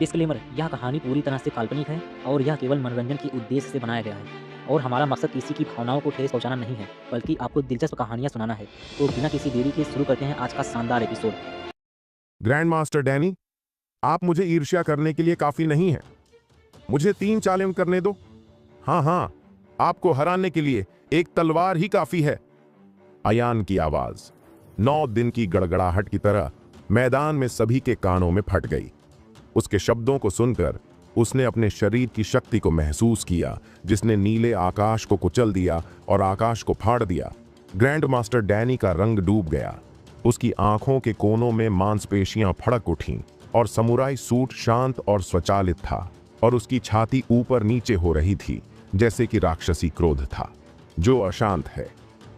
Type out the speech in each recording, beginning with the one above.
Disclaimer, यह कहानी पूरी तरह से काल्पनिक है और यह केवल मनोरंजन के उद्देश्य से बनाया गया है और हमारा मकसद किसी की भावनाओं को ठेस पहुंचाना नहीं है, बल्कि आपको दिलचस्प कहानियां सुनाना है। तो बिना किसी देरी के शुरू करते हैं आज का शानदार एपिसोड। ग्रैंड मास्टर डैनी, आप मुझे ईर्ष्या करने के लिए काफी नहीं हैं। मुझे 3 चालें करने दो। हाँ, आपको हराने के लिए एक तलवार ही काफी है। अयान की आवाज 9 दिन की गड़गड़ाहट की तरह मैदान में सभी के कानों में फट गई। उसके शब्दों को सुनकर उसने अपने शरीर की शक्ति को महसूस किया, जिसने नीले आकाश को कुचल दिया और आकाश को फाड़ दिया। ग्रैंड मास्टर डैनी का रंग डूब गया। उसकी आंखों के कोनों में मांसपेशियां फड़क उठीं और समुराई सूट शांत और स्वचालित था और उसकी छाती ऊपर नीचे हो रही थी, जैसे कि राक्षसी क्रोध था जो अशांत है।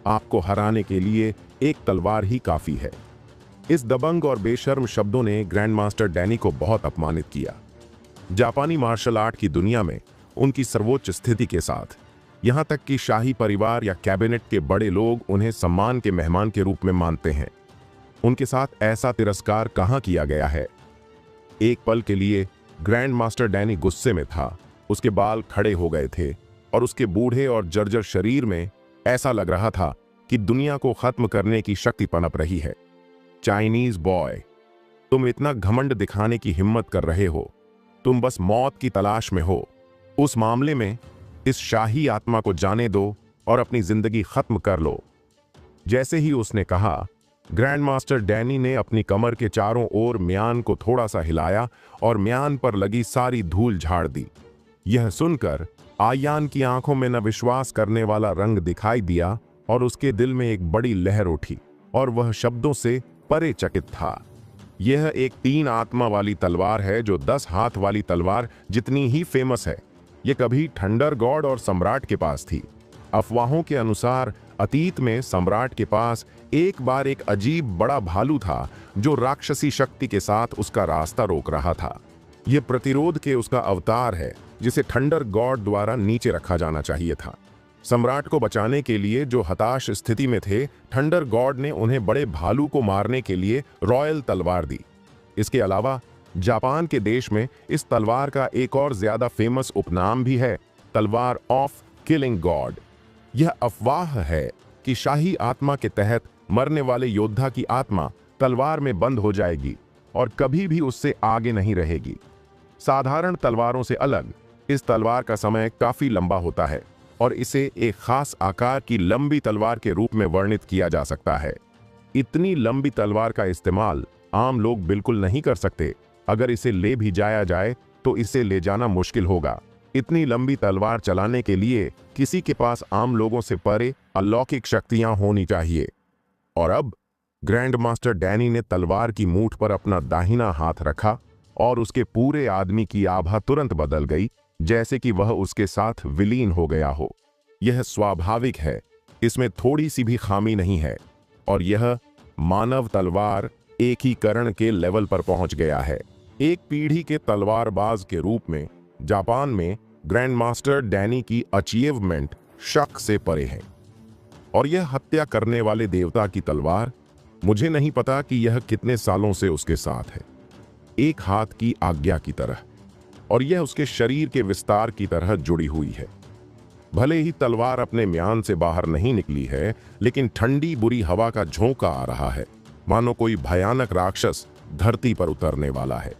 आपको हराने के लिए एक तलवार ही काफी है। इस दबंग और बेशर्म शब्दों ने ग्रैंड मास्टर डैनी को बहुत अपमानित किया। जापानी मार्शल आर्ट की दुनिया में उनकी सर्वोच्च स्थिति के साथ यहां तक कि शाही परिवार या कैबिनेट के बड़े लोग उन्हें सम्मान के मेहमान के रूप में मानते हैं। उनके साथ ऐसा तिरस्कार कहां किया गया है? एक पल के लिए ग्रैंड मास्टर डैनी गुस्से में था। उसके बाल खड़े हो गए थे और उसके बूढ़े और जर्जर शरीर में ऐसा लग रहा था कि दुनिया को खत्म करने की शक्ति पनप रही है। चाइनीज बॉय, तुम इतना घमंड दिखाने की हिम्मत कर रहे हो। तुम बस मौत की तलाश में हो। उस मामले में इस शाही आत्मा को जाने दो और अपनी जिंदगी खत्म कर लो। जैसे ही उसने कहा, ग्रैंड मास्टर डैनी ने अपनी कमर के चारों ओर म्यान को थोड़ा सा हिलाया और म्यान पर लगी सारी धूल झाड़ दी। यह सुनकर आयान की आंखों में न विश्वास करने वाला रंग दिखाई दिया और उसके दिल में एक बड़ी लहर उठी और वह शब्दों से परे चकित था। यह एक 3 आत्मा वाली तलवार है जो 10 हाथ वाली तलवार जितनी ही फेमस है। यह कभी थंडर गॉड और सम्राट के पास थी। अफवाहों के अनुसार अतीत में सम्राट के पास एक बार एक अजीब बड़ा भालू था जो राक्षसी शक्ति के साथ उसका रास्ता रोक रहा था। यह प्रतिरोध के उसका अवतार है, जिसे थंडर गॉड द्वारा नीचे रखा जाना चाहिए था। सम्राट को बचाने के लिए जो हताश स्थिति में थे, थंडर गॉड ने उन्हें बड़े भालू को मारने के लिए रॉयल तलवार दी। इसके अलावा जापान के देश में इस तलवार का एक और ज्यादा फेमस उपनाम भी है, तलवार ऑफ किलिंग गॉड। यह अफवाह है कि शाही आत्मा के तहत मरने वाले योद्धा की आत्मा तलवार में बंद हो जाएगी और कभी भी उससे आगे नहीं रहेगी। साधारण तलवारों से अलग इस तलवार का समय काफी लंबा होता है और इसे एक खास आकार की लंबी तलवार के रूप में वर्णित किया जा सकता है। इतनी लंबी तलवार का इस्तेमाल आम लोग बिल्कुल नहीं कर सकते। अगर इसे ले भी जाया जाए तो इसे ले जाना मुश्किल होगा। इतनी लंबी तलवार चलाने के लिए किसी के पास आम लोगों से परे अलौकिक शक्तियां होनी चाहिए। और अब ग्रैंड मास्टर डैनी ने तलवार की मूठ पर अपना दाहिना हाथ रखा और उसके पूरे आदमी की आभा तुरंत बदल गई, जैसे कि वह उसके साथ विलीन हो गया हो। यह स्वाभाविक है, इसमें थोड़ी सी भी खामी नहीं है और यह मानव तलवार एकीकरण के लेवल पर पहुंच गया है। एक पीढ़ी के तलवारबाज के रूप में जापान में ग्रैंड मास्टर डैनी की अचीवमेंट शक से परे है। और यह हत्या करने वाले देवता की तलवार, मुझे नहीं पता कि यह कितने सालों से उसके साथ है, एक हाथ की आज्ञा की तरह, और यह उसके शरीर के विस्तार की तरह जुड़ी हुई है। भले ही तलवार अपने म्यान से बाहर नहीं निकली है, लेकिन ठंडी बुरी हवा का झोंका आ रहा है, मानो कोई भयानक राक्षस धरती पर उतरने वाला है।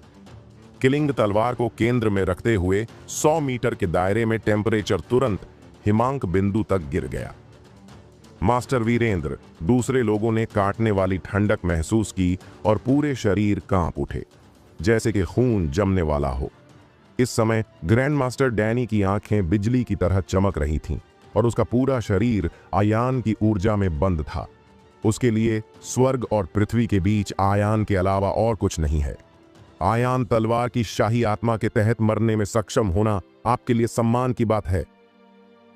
किलिंग तलवार को केंद्र में रखते हुए 100 मीटर के दायरे में टेम्परेचर तुरंत हिमांक बिंदु तक गिर गया। मास्टर वीरेंद्र, दूसरे लोगों ने काटने वाली ठंडक महसूस की और पूरे शरीर कांप उठे, जैसे कि खून जमने वाला हो। इस समय ग्रैंड मास्टर डैनी की आंखें बिजली की तरह चमक रही थीं और उसका पूरा शरीर आयान की ऊर्जा में बंद था। उसके लिए स्वर्ग और पृथ्वी के बीच आयान के अलावा और कुछ नहीं है। आयान तलवार की शाही आत्मा के तहत मरने में सक्षम होना आपके लिए सम्मान की बात है।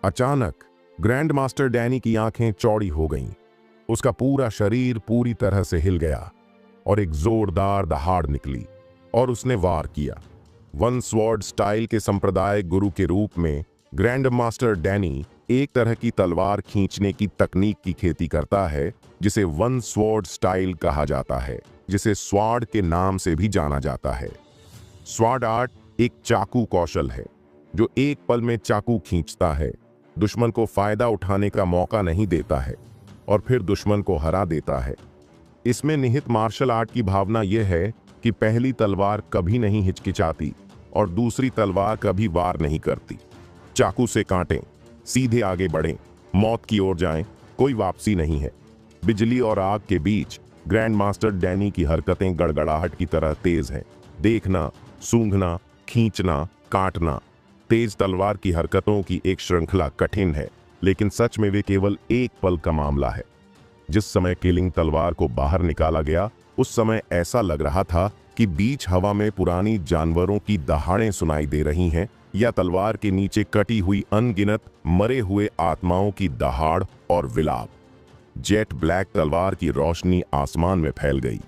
अचानक ग्रैंड मास्टर डैनी की आंखें चौड़ी हो गईं। उसका पूरा शरीर पूरी तरह से हिल गया और एक जोरदार दहाड़ निकली और उसने वार किया। वन स्वॉर्ड स्टाइल के संप्रदाय गुरु के रूप में ग्रैंड मास्टर डैनी एक तरह की तलवार खींचने की तकनीक की खेती करता है जिसे वन स्वॉर्ड स्टाइल कहा जाता है, जिसे स्वार्ड के नाम से भी जाना जाता है। स्वॉर्ड आर्ट एक चाकू कौशल है जो एक पल में चाकू खींचता है, दुश्मन को फायदा उठाने का मौका नहीं देता है और फिर दुश्मन को हरा देता है। इसमें निहित मार्शल आर्ट की भावना यह है कि पहली तलवार कभी नहीं हिचकिचाती और दूसरी तलवार कभी वार नहीं करती। चाकू से काटें, सीधे आगे बढ़ें, मौत की ओर जाएं, कोई वापसी नहीं है। बिजली और आग के बीच ग्रैंड मास्टर डैनी की हरकतें गड़गड़ाहट की तरह तेज हैं। देखना, सूंघना, खींचना, काटना। तेज तलवार की हरकतों की एक श्रृंखला कठिन है, लेकिन सच में वे केवल एक पल का मामला है। जिस समय किलिंग तलवार को बाहर निकाला गया उस समय ऐसा लग रहा था कि बीच हवा में पुरानी जानवरों की दहाड़ें सुनाई दे रही हैं या तलवार के नीचे कटी हुई अनगिनत मरे हुए आत्माओं की दहाड़ और विलाप। जेट ब्लैक तलवार की रोशनी आसमान में फैल गई,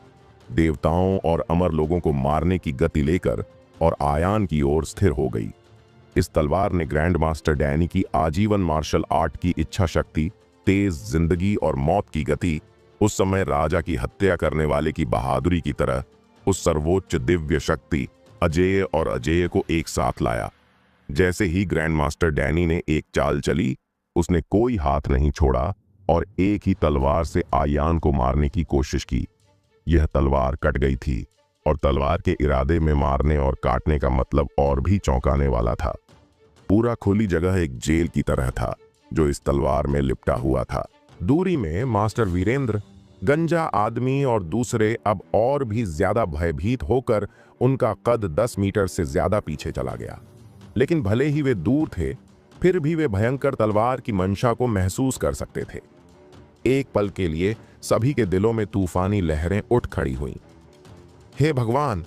देवताओं और अमर लोगों को मारने की गति लेकर और आयान की ओर स्थिर हो गई। इस तलवार ने ग्रैंड मास्टर डैनी की आजीवन मार्शल आर्ट की इच्छा शक्ति, तेज जिंदगी और मौत की गति, उस समय राजा की हत्या करने वाले की बहादुरी की तरह उस सर्वोच्च दिव्य शक्ति अजेय और अजेय को एक साथ लाया। जैसे ही ग्रैंड मास्टर डैनी ने एक चाल चली, उसने कोई हाथ नहीं छोड़ा और एक ही तलवार से आयान को मारने की कोशिश की। यह तलवार कट गई थी और तलवार के इरादे में मारने और काटने का मतलब और भी चौंकाने वाला था। पूरा खुली जगह एक जेल की तरह था जो इस तलवार में लिपटा हुआ था। दूरी में मास्टर वीरेंद्र, गंजा आदमी और दूसरे अब और भी ज्यादा भयभीत होकर उनका कद 10 मीटर से ज्यादा पीछे चला गया। लेकिन भले ही वे दूर थे, फिर भी वे भयंकर तलवार की मंशा को महसूस कर सकते थे। एक पल के लिए सभी के दिलों में तूफानी लहरें उठ खड़ी हुईं। हे भगवान,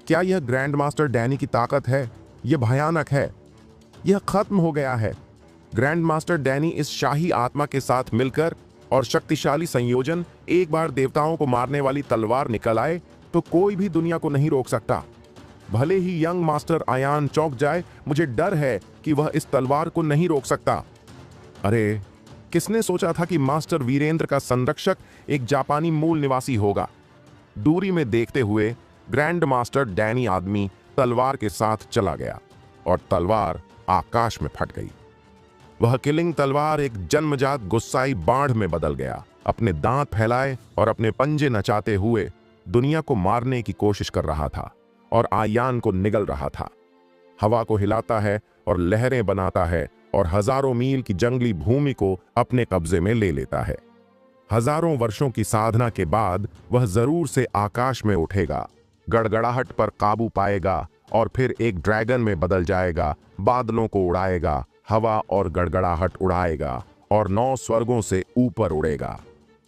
क्या यह ग्रैंड मास्टर डैनी की ताकत है? यह भयानक है। यह खत्म हो गया है। ग्रैंड मास्टर डैनी इस शाही आत्मा के साथ मिलकर और शक्तिशाली संयोजन एक बार देवताओं को मारने वाली तलवार निकल आए तो कोई भी दुनिया को नहीं रोक सकता। भले ही यंग मास्टर आयान चौंक जाए, मुझे डर है कि वह इस तलवार को नहीं रोक सकता। अरे, किसने सोचा था कि मास्टर वीरेंद्र का संरक्षक एक जापानी मूल निवासी होगा? दूरी में देखते हुए ग्रैंड मास्टर डैनी आदमी तलवार के साथ चला गया और तलवार आकाश में फट गई। वह किलिंग तलवार एक जन्मजात गुस्साई बाढ़ में बदल गया। अपने दांत फैलाए और अपने पंजे नचाते हुए दुनिया को मारने की कोशिश कर रहा था और आयान को निगल रहा था। हवा को हिलाता है और लहरें बनाता है और हजारों मील की जंगली भूमि को अपने कब्जे में ले लेता है। हजारों वर्षों की साधना के बाद वह जरूर से आकाश में उठेगा, गड़गड़ाहट पर काबू पाएगा और फिर एक ड्रैगन में बदल जाएगा, बादलों को उड़ाएगा, हवा और गड़गड़ाहट उड़ाएगा और 9 स्वर्गों से ऊपर उड़ेगा।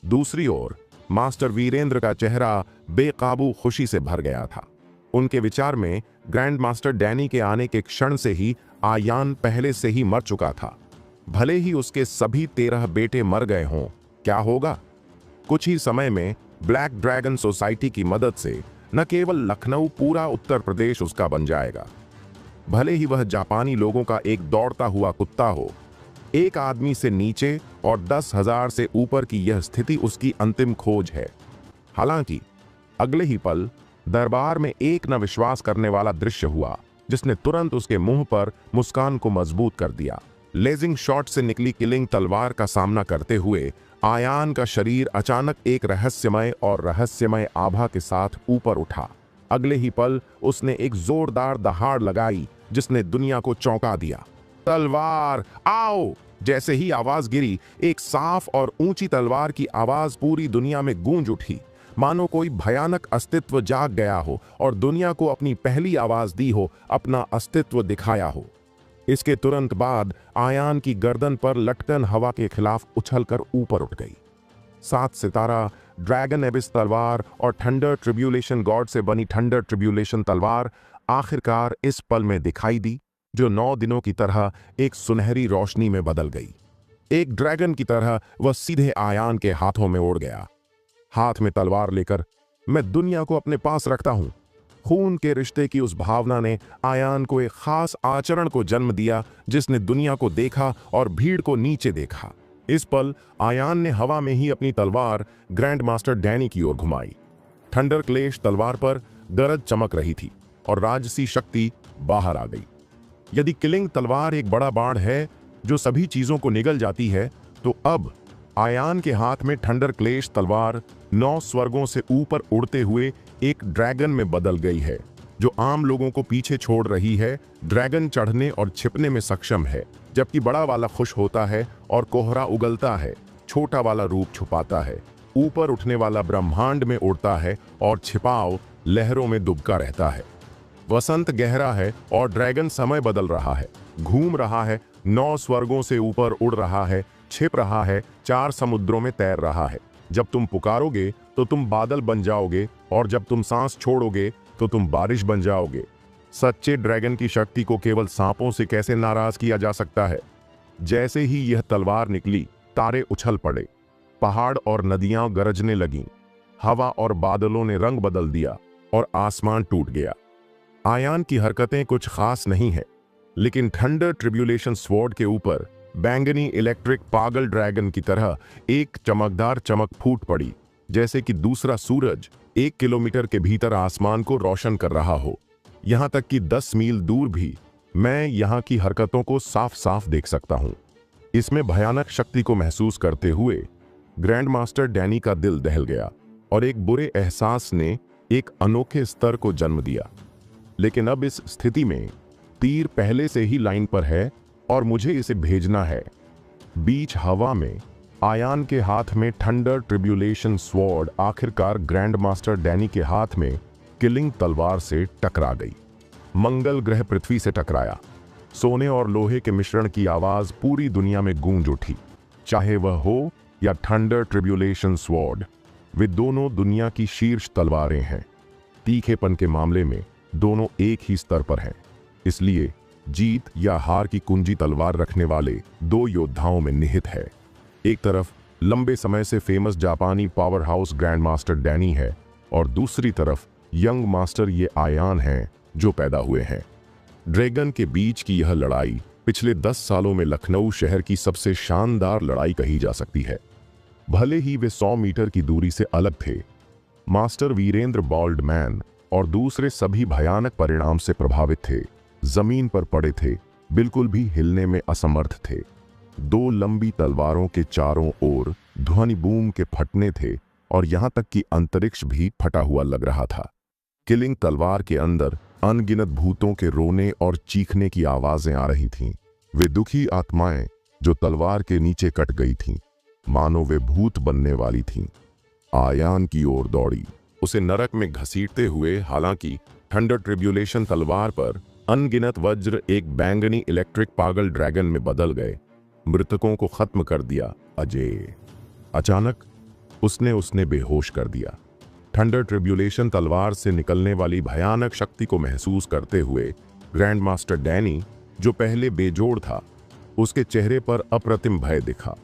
दूसरी ओर मास्टर वीरेंद्र का चेहरा बेकाबू खुशी से भर गया था। उनके विचार में ग्रैंड मास्टर डैनी के आने के क्षण से ही आयान पहले से ही मर चुका था। भले ही उसके सभी 13 बेटे मर गए हों, क्या होगा? कुछ ही समय में ब्लैक ड्रैगन सोसाइटी की मदद से न केवल लखनऊ, पूरा उत्तर प्रदेश उसका बन जाएगा। भले ही वह जापानी लोगों का एक दौड़ता हुआ कुत्ता हो, एक आदमी से नीचे और 10,000 से ऊपर की यह स्थिति उसकी अंतिम खोज है। हालांकि अगले ही पल दरबार में एक न विश्वास करने वाला दृश्य हुआ जिसने तुरंत उसके मुंह पर मुस्कान को मजबूत कर दिया। लेजिंग शॉट से निकली किलिंग तलवार का सामना करते हुए आयान का शरीर अचानक एक रहस्यमय आभा के साथ ऊपर उठा। अगले ही पल उसने एक जोरदार दहाड़ लगाई जिसने दुनिया को चौंका दिया। तलवार आओ! जैसे ही आवाज गिरी, एक साफ और ऊंची तलवार की आवाज पूरी दुनिया में गूंज उठी, मानो कोई भयानक अस्तित्व जाग गया हो और दुनिया को अपनी पहली आवाज दी हो, अपना अस्तित्व दिखाया हो। इसके तुरंत बाद आयान की गर्दन पर लटकन हवा के खिलाफ उछलकर ऊपर उठ गई। 7 सितारा ड्रैगन एबिस तलवार और थंडर ट्रिब्यूलेशन गॉड से बनी थंडर ट्रिब्यूलेशन तलवार आखिरकार इस पल में दिखाई दी, जो 9 दिनों की तरह एक सुनहरी रोशनी में बदल गई। एक ड्रैगन की तरह वह सीधे आयान के हाथों में उड़ गया। हाथ में तलवार लेकर मैं दुनिया को अपने पास रखता हूं। खून के रिश्ते की उस भावना ने आयान को एक खास आचरण को जन्म दिया जिसने दुनिया को देखा और भीड़ को नीचे देखा। इस पल आयान ने हवा में ही अपनी तलवार ग्रैंड मास्टर डैनी की ओर घुमाई। थंडर क्लेश तलवार पर गरज चमक रही थी। और राजसी शक्ति बाहर आ गई। यदि किलिंग तलवार एक बड़ा बाण है जो सभी चीजों को निगल जाती है, तो अब आयान के हाथ में थंडर क्लेश तलवार 9 स्वर्गों से ऊपर उड़ते हुए एक ड्रैगन में बदल गई है, जो आम लोगों को पीछे छोड़ रही है। ड्रैगन चढ़ने और छिपने में सक्षम है, जबकि बड़ा वाला खुश होता है और कोहरा उगलता है। छोटा वाला रूप छुपाता है। ऊपर उठने वाला ब्रह्मांड में उड़ता है और छिपाव लहरों में डूबता रहता है। वसंत गहरा है और ड्रैगन समय बदल रहा है, घूम रहा है, 9 स्वर्गों से ऊपर उड़ रहा है, छिप रहा है, 4 समुद्रों में तैर रहा है। जब तुम पुकारोगे तो तुम बादल बन जाओगे, और जब तुम सांस छोड़ोगे तो तुम बारिश बन जाओगे। सच्चे ड्रैगन की शक्ति को केवल सांपों से कैसे नाराज किया जा सकता है। जैसे ही यह तलवार निकली, तारे उछल पड़े, पहाड़ और नदियां गरजने लगीं, हवा और बादलों ने रंग बदल दिया और आसमान टूट गया। आयान की हरकतें कुछ खास नहीं है, लेकिन थंडर ट्रिब्यूलेशन स्वॉर्ड के ऊपर बैंगनी इलेक्ट्रिक पागल ड्रैगन की तरह एक चमकदार चमक फूट पड़ी, जैसे कि दूसरा सूरज 1 किलोमीटर के भीतर आसमान को रोशन कर रहा हो। यहां तक कि 10 मील दूर भी मैं यहां की हरकतों को साफ साफ देख सकता हूं। इसमें भयानक शक्ति को महसूस करते हुए ग्रैंड मास्टर डैनी का दिल दहल गया, और एक बुरे एहसास ने एक अनोखे स्तर को जन्म दिया। लेकिन अब इस स्थिति में तीर पहले से ही लाइन पर है और मुझे इसे भेजना है। बीच हवा में आयान के हाथ में थंडर ट्रिब्यूलेशन स्वॉर्ड आखिरकार ग्रैंड मास्टर डैनी के हाथ में किलिंग तलवार से टकरा गई। मंगल ग्रह पृथ्वी से टकराया। सोने और लोहे के मिश्रण की आवाज पूरी दुनिया में गूंज उठी। चाहे वह हो या थंडर ट्रिब्यूलेशन स्वॉर्ड, वे दोनों दुनिया की शीर्ष तलवारें हैं। तीखेपन के मामले में दोनों एक ही स्तर पर हैं। इसलिए जीत या हार की कुंजी तलवार रखने वाले 2 योद्धाओं में निहित है। एक तरफ लंबे समय से फेमस जापानी power house grand master Danny है, और दूसरी तरफ यंग मास्टर ये आयान हैं जो पैदा हुए हैं। ड्रैगन के बीच की यह लड़ाई पिछले 10 सालों में लखनऊ शहर की सबसे शानदार लड़ाई कही जा सकती है। भले ही वे 100 मीटर की दूरी से अलग थे, मास्टर वीरेंद्र बॉल्डमैन और दूसरे सभी भयानक परिणाम से प्रभावित थे। जमीन पर पड़े थे, बिल्कुल भी हिलने में असमर्थ थे। 2 लंबी तलवारों के चारों ओर ध्वनि बूम के फटने थे, और यहां तक कि अंतरिक्ष भी फटा हुआ लग रहा था। किलिंग तलवार के अंदर अनगिनत भूतों के रोने और चीखने की आवाजें आ रही थीं। वे दुखी आत्माएं जो तलवार के नीचे कट गई थीं, मानो वे भूत बनने वाली थीं। आयान की ओर दौड़ी, उसे नरक में घसीटते हुए। हालांकि थंडर ट्रिब्यूलेशन तलवार पर अनगिनत वज्र एक बैंगनी इलेक्ट्रिक पागल ड्रैगन में बदल गए, मृतकों को खत्म कर दिया। अजय अचानक उसने बेहोश कर दिया। थंडर ट्रिब्यूलेशन तलवार से निकलने वाली भयानक शक्ति को महसूस करते हुए ग्रैंड मास्टर डैनी, जो पहले बेजोड़ था, उसके चेहरे पर अप्रतिम भय दिखा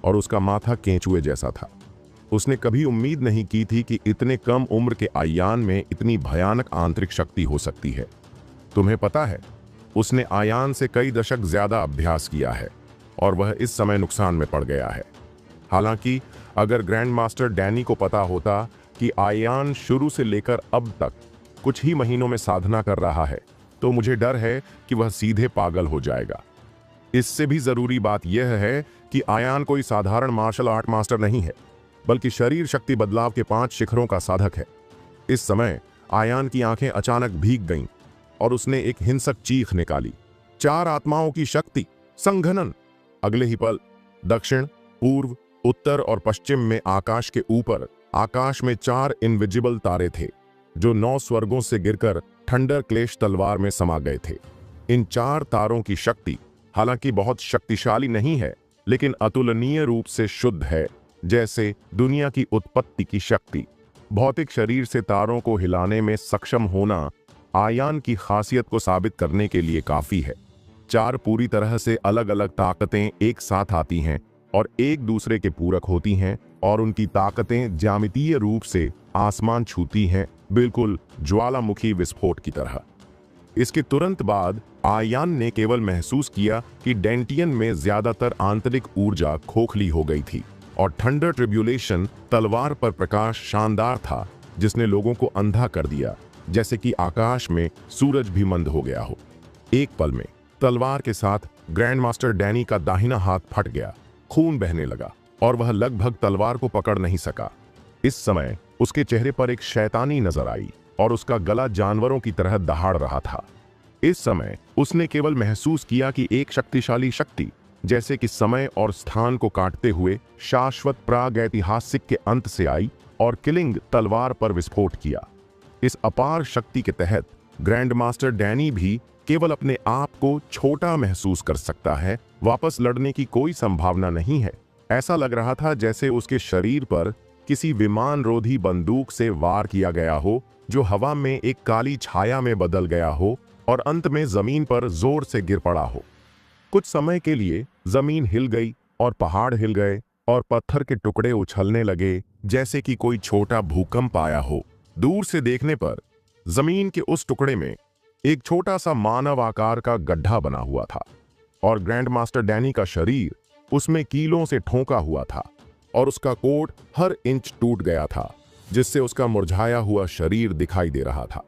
और उसका माथा केंचुए जैसा था। उसने कभी उम्मीद नहीं की थी कि इतने कम उम्र के आयान में इतनी भयानक आंतरिक शक्ति हो सकती है। तुम्हें पता है, उसने आयान से कई दशक ज्यादा अभ्यास किया है और वह इस समय नुकसान में पड़ गया है। हालांकि अगर ग्रैंड मास्टर डैनी को पता होता कि आयान शुरू से लेकर अब तक कुछ ही महीनों में साधना कर रहा है, तो मुझे डर है कि वह सीधे पागल हो जाएगा। इससे भी जरूरी बात यह है कि आयान कोई साधारण मार्शल आर्ट मास्टर नहीं है, बल्कि शरीर शक्ति बदलाव के 5 शिखरों का साधक है। इस समय आयान की आंखें अचानक भीग गईं और उसने एक हिंसक चीख निकाली। 4 आत्माओं की शक्ति, संघनन। अगले ही पल दक्षिण, पूर्व, उत्तर और पश्चिम में आकाश के ऊपर आकाश में 4 इनविजिबल तारे थे, जो 9 स्वर्गों से गिरकर थंडर क्लेश तलवार में समा गए थे। इन 4 तारों की शक्ति हालांकि बहुत शक्तिशाली नहीं है, लेकिन अतुलनीय रूप से शुद्ध है, जैसे दुनिया की उत्पत्ति की शक्ति। भौतिक शरीर से तारों को हिलाने में सक्षम होना आयान की खासियत को साबित करने के लिए काफी है। 4 पूरी तरह से अलग अलग ताकतें एक साथ आती हैं और एक दूसरे के पूरक होती हैं, और उनकी ताकतें ज्यामितीय रूप से आसमान छूती हैं, बिल्कुल ज्वालामुखी विस्फोट की तरह। इसके तुरंत बाद आयान ने केवल महसूस किया कि डेंटियन में ज्यादातर आंतरिक ऊर्जा खोखली हो गई थी, और थंडर ट्रिब्यूलेशन तलवार पर प्रकाश शानदार था, जिसने लोगों को अंधा कर दिया। जैसे कि आकाश में सूरज भी मंद हो गया हो। एक पल में तलवार के साथ ग्रैंड मास्टर डैनी का दाहिना हाथ फट गया, खून बहने लगा और वह लगभग तलवार को पकड़ नहीं सका। इस समय उसके चेहरे पर एक शैतानी नजर आई और उसका गला जानवरों की तरह दहाड़ रहा था। इस समय उसने केवल महसूस किया कि एक शक्तिशाली शक्ति, जैसे कि समय और स्थान को काटते हुए शाश्वत प्रागैतिहासिक के अंत से आई और किलिंग तलवार पर विस्फोट किया। इस अपार शक्ति के तहत ग्रैंड मास्टर डैनी भी केवल अपने आप को छोटा महसूस कर सकता है। वापस लड़ने की कोई संभावना नहीं है। ऐसा लग रहा था जैसे उसके शरीर पर किसी विमान रोधी बंदूक से वार किया गया हो, जो हवा में एक काली छाया में बदल गया हो और अंत में जमीन पर जोर से गिर पड़ा हो। कुछ समय के लिए जमीन हिल गई और पहाड़ हिल गए और पत्थर के टुकड़े उछलने लगे, जैसे कि कोई छोटा भूकंप आया हो। दूर से देखने पर जमीन के उस टुकड़े में एक छोटा सा मानव आकार का गड्ढा बना हुआ था और ग्रैंड मास्टर डैनी का शरीर उसमें कीलों से ठोंका हुआ था और उसका कोट हर इंच टूट गया था, जिससे उसका मुरझाया हुआ शरीर दिखाई दे रहा था।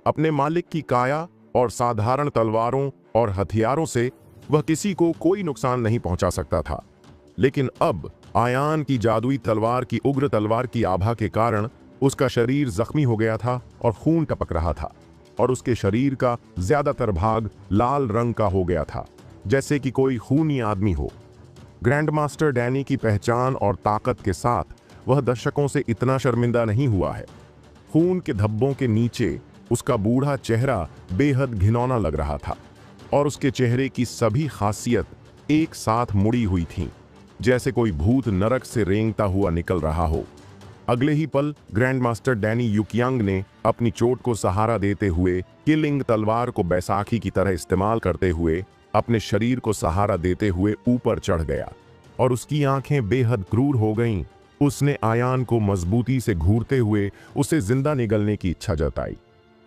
अपने मालिक की काया और साधारण तलवारों और हथियारों से वह किसी को कोई नुकसान नहीं पहुंचा सकता था, लेकिन अब आयान की जादुई तलवार की उग्र तलवार की आभा के कारण उसका शरीर जख्मी हो गया था और खून टपक रहा था और उसके शरीर का ज्यादातर भाग लाल रंग का हो गया था, जैसे कि कोई खूनी आदमी हो। ग्रैंड मास्टर डैनी की पहचान और ताकत के साथ वह दर्शकों से इतना शर्मिंदा नहीं हुआ है। खून के धब्बों के नीचे उसका बूढ़ा चेहरा बेहद घिनौना लग रहा था और उसके चेहरे की सभी खासियत एक साथ मुड़ी हुई थीं, जैसे कोई भूत नरक से रेंगता हुआ निकल रहा हो। अगले ही पल ग्रैंड मास्टर डैनी यूकियांग ने अपनी चोट को सहारा देते हुए किलिंग तलवार को बैसाखी की तरह इस्तेमाल करते हुए अपने शरीर को सहारा देते हुए ऊपर चढ़ गया और उसकी आंखें बेहद क्रूर हो गईं। उसने आयान को मजबूती से घूरते हुए उसे जिंदा निगलने की इच्छा जताई।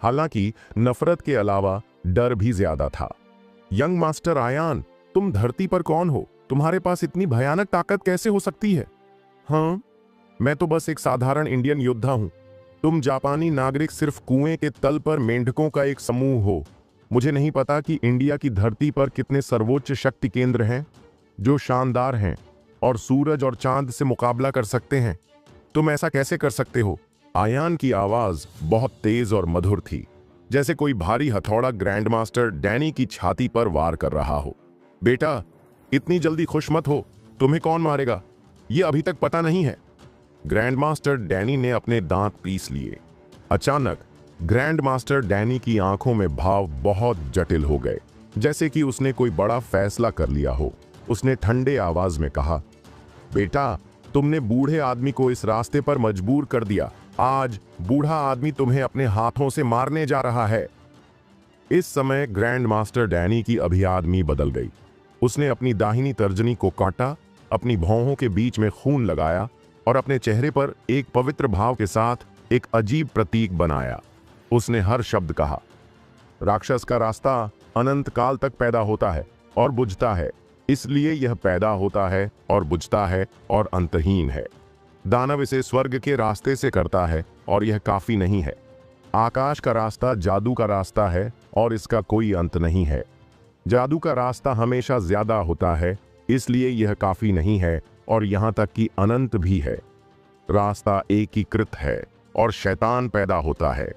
हालांकि नफरत के अलावा डर भी ज्यादा था। यंग मास्टर आयान, तुम धरती पर कौन हो? तुम्हारे पास इतनी भयानक ताकत कैसे हो सकती है? हाँ, मैं तो बस एक साधारण इंडियन योद्धा हूं। तुम जापानी नागरिक सिर्फ कुएं के तल पर मेंढकों का एक समूह हो। मुझे नहीं पता कि इंडिया की धरती पर कितने सर्वोच्च शक्ति केंद्र हैं जो शानदार हैं और सूरज और चांद से मुकाबला कर सकते हैं। तुम ऐसा कैसे कर सकते हो? आयान की आवाज बहुत तेज और मधुर थी, जैसे कोई भारी हथौड़ा ग्रैंड मास्टर डैनी की छाती पर वार कर रहा हो। बेटा, इतनी जल्दी खुश मत हो। तुम्हें कौन मारेगा, ये अभी तक पता नहीं है। ग्रैंड मास्टर डैनी ने अपने दांत पीस लिए। अचानक ग्रैंड मास्टर डैनी की आंखों में भाव बहुत जटिल हो गए, जैसे कि उसने कोई बड़ा फैसला कर लिया हो। उसने ठंडे आवाज में कहा, बेटा, तुमने बूढ़े आदमी को इस रास्ते पर मजबूर कर दिया। आज बूढ़ा आदमी तुम्हें अपने हाथों से मारने जा रहा है। इस समय ग्रैंड मास्टर डैनी की अभियादमी बदल गई। उसने अपनी दाहिनी तर्जनी को काटा, अपनी भौहों के बीच में खून लगाया और अपने चेहरे पर एक पवित्र भाव के साथ एक अजीब प्रतीक बनाया। उसने हर शब्द कहा, राक्षस का रास्ता अनंत काल तक पैदा होता है और बुझता है, इसलिए यह पैदा होता है और बुझता है और अंतहीन है। दानव इसे स्वर्ग के रास्ते से करता है और यह काफी नहीं है। आकाश का रास्ता जादू का रास्ता है और इसका कोई अंत नहीं है। जादू का रास्ता हमेशा ज्यादा होता है, इसलिए यह काफी नहीं है और यहाँ तक कि अनंत भी है। रास्ता एकीकृत है और शैतान पैदा होता है।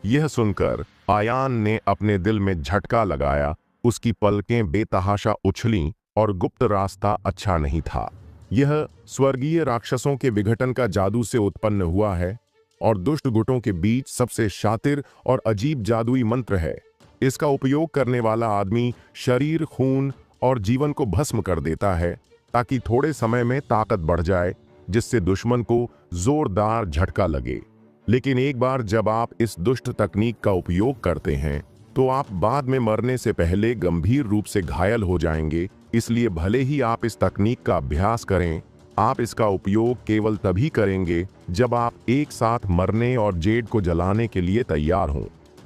यह सुनकर आयान ने अपने दिल में झटका लगाया। उसकी पलकें बेतहाशा उछलीं और गुप्त रास्ता अच्छा नहीं था। यह स्वर्गीय राक्षसों के विघटन का जादू से उत्पन्न हुआ है और दुष्ट गुटों के बीच सबसे शातिर और अजीब जादुई मंत्र है। इसका उपयोग करने वाला आदमी शरीर, खून और जीवन को भस्म कर देता है ताकि थोड़े समय में ताकत बढ़ जाए, जिससे दुश्मन को जोरदार झटका लगे। लेकिन एक बार जब आप इस दुष्ट तकनीक का उपयोग करते हैं तो आप बाद में मरने से पहले गंभीर रूप से घायल हो जाएंगे। इसलिए भले ही आप इस तकनीक का अभ्यास करें, आप इसका उपयोग केवल तभी करेंगे जब आप एक साथ मरने और जेड को जलाने के लिए तैयार हों।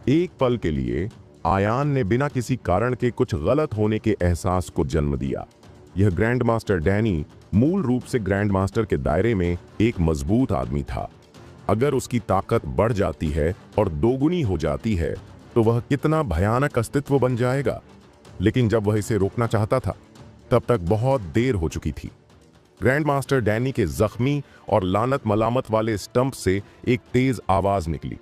एक पल के लिए आयान ने बिना किसी कारण के कुछ गलत होने के एहसास को जन्म दिया। यह ग्रैंड मास्टर डैनी मूल रूप से ग्रैंड मास्टर के दायरे में एक मजबूत आदमी था। अगर उसकी ताकत बढ़ जाती है और दोगुनी हो जाती है तो वह कितना भयानक अस्तित्व बन जाएगा। लेकिन जब वह इसे रोकना चाहता था तब तक बहुत देर हो चुकी थी। ग्रैंड मास्टर डैनी के जख्मी और लानत मलामत वाले स्टंप से एक तेज आवाज निकली,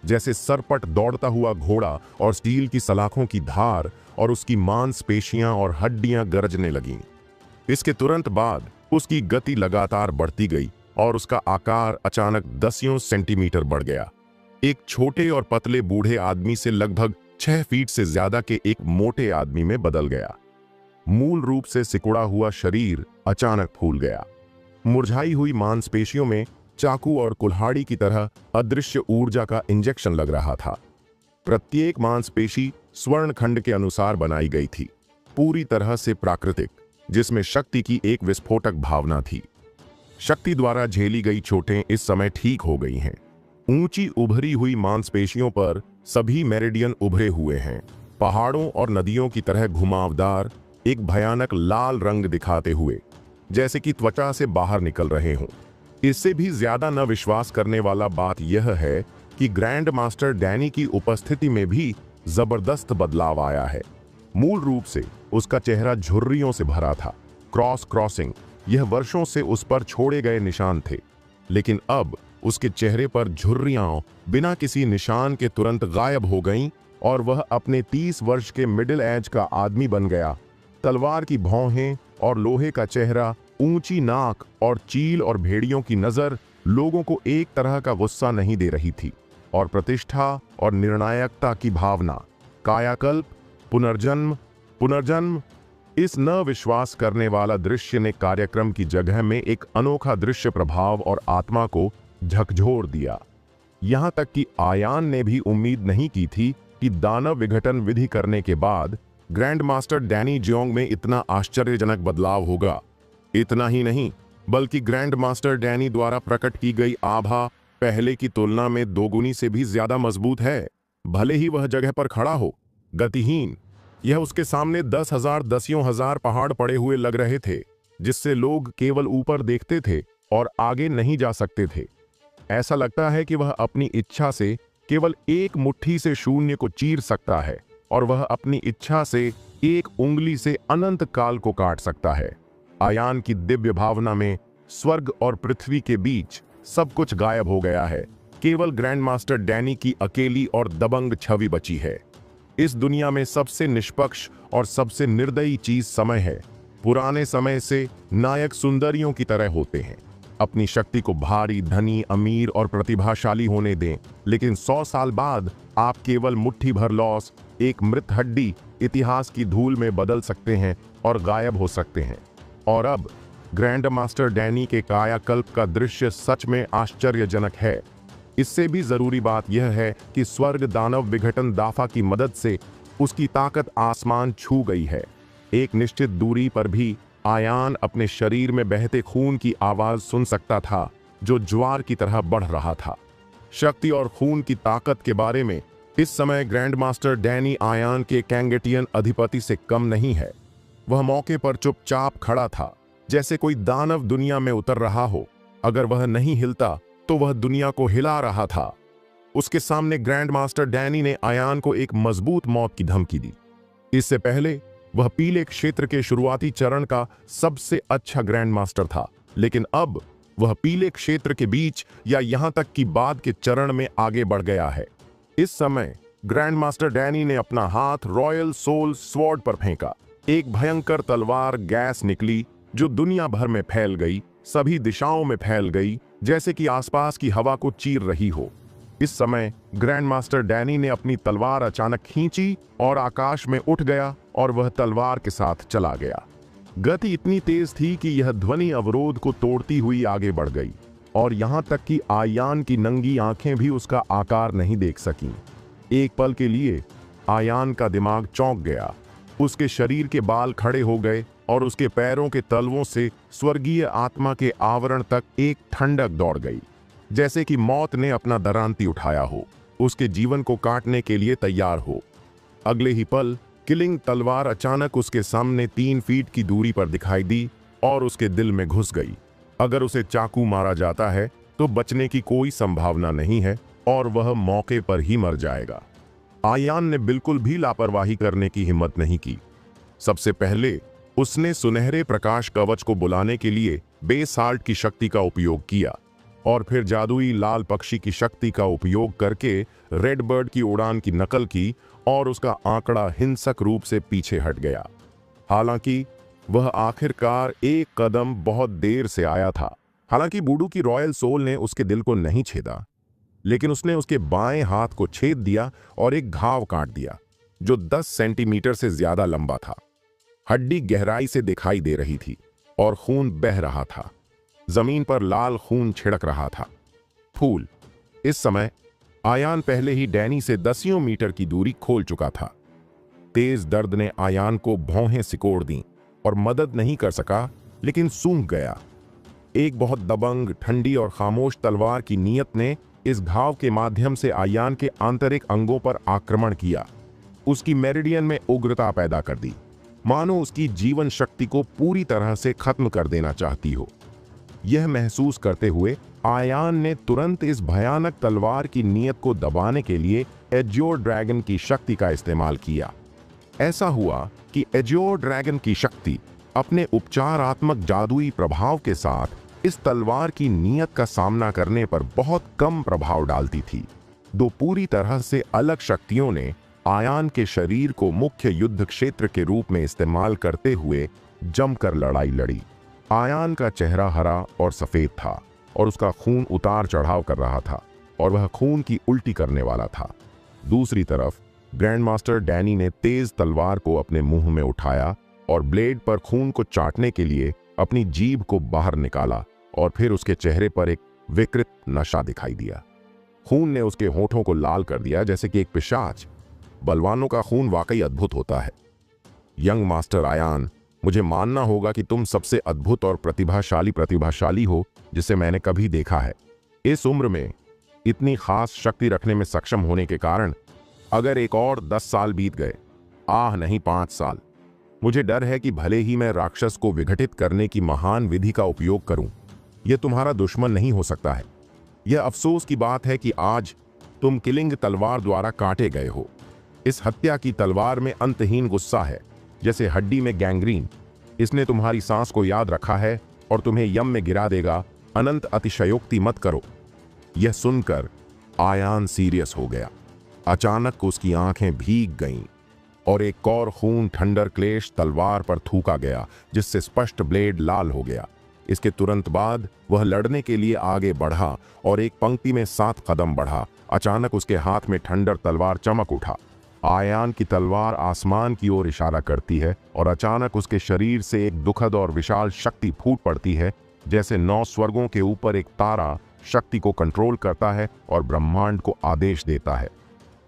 जैसे सरपट दौड़ता हुआ घोड़ा, और स्टील की सलाखों की धार और उसकी मांसपेशियां और हड्डियां गरजने लगीं। इसके तुरंत बाद उसकी गति लगातार बढ़ती गई और उसका आकार अचानक दसियों सेंटीमीटर बढ़ गया। एक छोटे और पतले बूढ़े आदमी से लगभग 6 फीट से ज्यादा के एक मोटे आदमी में बदल गया। मूल रूप से सिकुड़ा हुआ शरीर अचानक फूल गया। मुरझाई हुई मांसपेशियों में चाकू और कुल्हाड़ी की तरह अदृश्य ऊर्जा का इंजेक्शन लग रहा था। प्रत्येक मांसपेशी स्वर्ण खंड के अनुसार बनाई गई थी, पूरी तरह से प्राकृतिक, जिसमें शक्ति की एक विस्फोटक भावना थी। शक्ति द्वारा झेली गई चोटें इस समय ठीक हो गई हैं। ऊंची उभरी हुई मांसपेशियों पर सभी मेरिडियन उभरे हुए हैं, पहाड़ों और नदियों की तरह घुमावदार, एक भयानक लाल रंग दिखाते हुए, जैसे कि त्वचा से बाहर निकल रहे हों। इससे भी ज्यादा न विश्वास करने वाला बात यह है कि ग्रैंड मास्टर डैनी की उपस्थिति में भी जबरदस्त बदलाव आया है। मूल रूप से उसका चेहरा झुर्रियों से भरा था। क्रॉसिंग, यह वर्षों से उस पर छोड़े गए निशान थे, लेकिन अब उसके चेहरे पर झुर्रियां बिना किसी निशान के तुरंत गायब हो गईं और वह अपने 30 वर्ष के मिडिल एज का आदमी बन गया। तलवार की भौहें और लोहे का चेहरा, ऊंची नाक और चील और भेड़ियों की नजर लोगों को एक तरह का गुस्सा नहीं दे रही थी, और प्रतिष्ठा और निर्णायकता की भावना, कायाकल्प, पुनर्जन्म, इस न विश्वास करने वाला दृश्य ने कार्यक्रम की जगह में एक अनोखा दृश्य प्रभाव और आत्मा को झकझोर दिया। यहां तक कि आयान ने भी उम्मीद नहीं की थी कि दानव विघटन विधि करने के बाद ग्रैंड मास्टर डैनी जियोंग में इतना आश्चर्यजनक बदलाव होगा। इतना ही नहीं, बल्कि ग्रैंड मास्टर डैनी द्वारा प्रकट की गई आभा पहले की तुलना में दोगुनी से भी ज्यादा मजबूत है। भले ही वह जगह पर खड़ा हो, गतिहीन, यह उसके सामने 10,000 दसियों हजार पहाड़ पड़े हुए लग रहे थे, जिससे लोग केवल ऊपर देखते थे और आगे नहीं जा सकते थे। ऐसा लगता है कि वह अपनी इच्छा से केवल एक मुट्ठी से शून्य को चीर सकता है, और वह अपनी इच्छा से एक उंगली से अनंत काल को काट सकता है। आयान की दिव्य भावना में स्वर्ग और पृथ्वी के बीच सब कुछ गायब हो गया है। केवल ग्रैंड मास्टर डैनी की अकेली और दबंग छवि बची है। इस दुनिया में सबसे निष्पक्ष और सबसे निर्दयी चीज समय है। पुराने समय से नायक सुंदरियों की तरह होते हैं। अपनी शक्ति को भारी, धनी, अमीर और प्रतिभाशाली होने दें, लेकिन 100 साल बाद आप केवल मुट्ठी भर लॉस, एक मृत हड्डी, इतिहास की धूल में बदल सकते हैं और गायब हो सकते हैं। और अब ग्रैंड मास्टर डैनी के कायाकल्प का दृश्य सच में आश्चर्यजनक है। इससे भी जरूरी बात यह है कि स्वर्ग दानव विघटन दाफा की मदद से उसकी ताकत आसमान छू गई है। एक निश्चित दूरी पर भी आयान अपने शरीर में बहते खून की आवाज सुन सकता था, जो ज्वार की तरह बढ़ रहा था। शक्ति और खून की ताकत के बारे में इस समय ग्रैंड मास्टर डैनी आयान के कैंगेटियन अधिपति से कम नहीं है। वह मौके पर चुपचाप खड़ा था, जैसे कोई दानव दुनिया में उतर रहा हो। अगर वह नहीं हिलता तो वह दुनिया को हिला रहा था। उसके सामने ग्रैंड मास्टर डैनी ने आयान को एक मजबूत मौत की धमकी दी। इससे पहले वह पीले क्षेत्र के शुरुआती चरण का सबसे अच्छा ग्रैंड मास्टर था, लेकिन अब वह पीले क्षेत्र के बीच या यहां तक कि बाद के चरण में आगे बढ़ गया है। इस समय ग्रैंड मास्टर डैनी ने अपना हाथ रॉयल सोल स्वॉर्ड पर फेंका। एक भयंकर तलवार गैस निकली जो दुनिया भर में फैल गई, सभी दिशाओं में फैल गई, जैसे कि आसपास की हवा को चीर रही हो। इस समय ग्रैंड मास्टर डैनी ने अपनी तलवार अचानक खींची और आकाश में उठ गया और वह तलवार के साथ चला गया। गति इतनी तेज थी कि यह ध्वनि अवरोध को तोड़ती हुई आगे बढ़ गई, और यहां तक कि आयान की नंगी आंखें भी उसका आकार नहीं देख सकीं। एक पल के लिए आयान का दिमाग चौंक गया। उसके शरीर के बाल खड़े हो गए और उसके पैरों के तलवों से स्वर्गीय आत्मा के आवरण तक एक ठंडक दौड़ गई, जैसे कि मौत ने अपना दरांती उठाया हो, उसके जीवन को काटने के लिए तैयार हो। अगले ही पल किलिंग तलवार अचानक उसके सामने 3 फीट की दूरी पर दिखाई दी और उसके दिल में घुस गई। अगर उसे चाकू मारा जाता है तो बचने की कोई संभावना नहीं है और वह मौके पर ही मर जाएगा। आयान ने बिल्कुल भी लापरवाही करने की हिम्मत नहीं की। सबसे पहले उसने सुनहरे प्रकाश कवच को बुलाने के लिए बेसाल्ट की शक्ति का उपयोग किया और फिर जादुई लाल पक्षी की शक्ति का उपयोग करके रेड बर्ड की उड़ान की नकल की और उसका आंकड़ा हिंसक रूप से पीछे हट गया। हालांकि वह आखिरकार एक कदम बहुत देर से आया था। हालांकि बूडू की रॉयल सोल ने उसके दिल को नहीं छेदा, लेकिन उसने उसके बाएं हाथ को छेद दिया और एक घाव काट दिया जो 10 सेंटीमीटर से ज्यादा लंबा था। हड्डी गहराई से दिखाई दे रही थी और खून बह रहा था। जमीन पर लाल खून छिड़क रहा था। फूल। इस समय आयान पहले ही डैनी से 10 मीटर की दूरी खोल चुका था। तेज दर्द ने आयान को भौहें सिकोड़ दी और मदद नहीं कर सका, लेकिन सूंघ गया। एक बहुत दबंग, ठंडी और खामोश तलवार की नीयत ने इस घाव के माध्यम से आयान के आंतरिक अंगों पर आक्रमण किया। उसकी मेरिडियन में उग्रता पैदा कर दी, मानो उसकी जीवन शक्ति को पूरी तरह से खत्म कर देना चाहती हो। यह महसूस करते हुए आयान ने तुरंत इस भयानक तलवार की नीयत को दबाने के लिए एज्योर ड्रैगन की शक्ति का इस्तेमाल किया। ऐसा हुआ कि एज्योर ड्रैगन की शक्ति अपने उपचारात्मक जादुई प्रभाव के साथ इस तलवार की नीयत का सामना करने पर बहुत कम प्रभाव डालती थी। दो पूरी तरह से अलग शक्तियों ने आयान के शरीर को मुख्य युद्ध क्षेत्र के रूप में इस्तेमाल करते हुए जमकर लड़ाई लड़ी। आयान का चेहरा हरा और सफेद था और उसका खून उतार चढ़ाव कर रहा था और वह खून की उल्टी करने वाला था। दूसरी तरफ ग्रैंड मास्टर डैनी ने तेज तलवार को अपने मुंह में उठाया और ब्लेड पर खून को चाटने के लिए अपनी जीभ को बाहर निकाला और फिर उसके चेहरे पर एक विकृत नशा दिखाई दिया। खून ने उसके होठों को लाल कर दिया जैसे कि एक पिशाच। बलवानों का खून वाकई अद्भुत होता है। यंग मास्टर आयान, मुझे मानना होगा कि तुम सबसे अद्भुत और प्रतिभाशाली हो जिसे मैंने कभी देखा है। इस उम्र में इतनी खास शक्ति रखने में सक्षम होने के कारण अगर एक और 10 साल बीत गए, नहीं 5 साल, मुझे डर है कि भले ही मैं राक्षस को विघटित करने की महान विधि का उपयोग करूं, यह तुम्हारा दुश्मन नहीं हो सकता है। यह अफसोस की बात है कि आज तुम किलिंग तलवार द्वारा काटे गए हो। इस हत्या की तलवार में अंतहीन गुस्सा है, जैसे हड्डी में गैंग्रीन। इसने तुम्हारी सांस को याद रखा है और तुम्हें यम में गिरा देगा। अनंत अतिशयोक्ति मत करो। यह सुनकर आयान सीरियस हो गया। अचानक उसकी आंखें भीग गईं और एक और खून ठंडर क्लेश तलवार पर थूका गया, जिससे स्पष्ट ब्लेड लाल हो गया। इसके तुरंत बाद वह लड़ने के लिए आगे बढ़ा और एक पंक्ति में 7 कदम बढ़ा। अचानक उसके हाथ में ठंडर तलवार चमक उठा। आयान की तलवार आसमान की ओर इशारा करती है और अचानक उसके शरीर से एक दुखद और विशाल शक्ति फूट पड़ती है, जैसे 9 स्वर्गों के ऊपर एक तारा शक्ति को कंट्रोल करता है और ब्रह्मांड को आदेश देता है।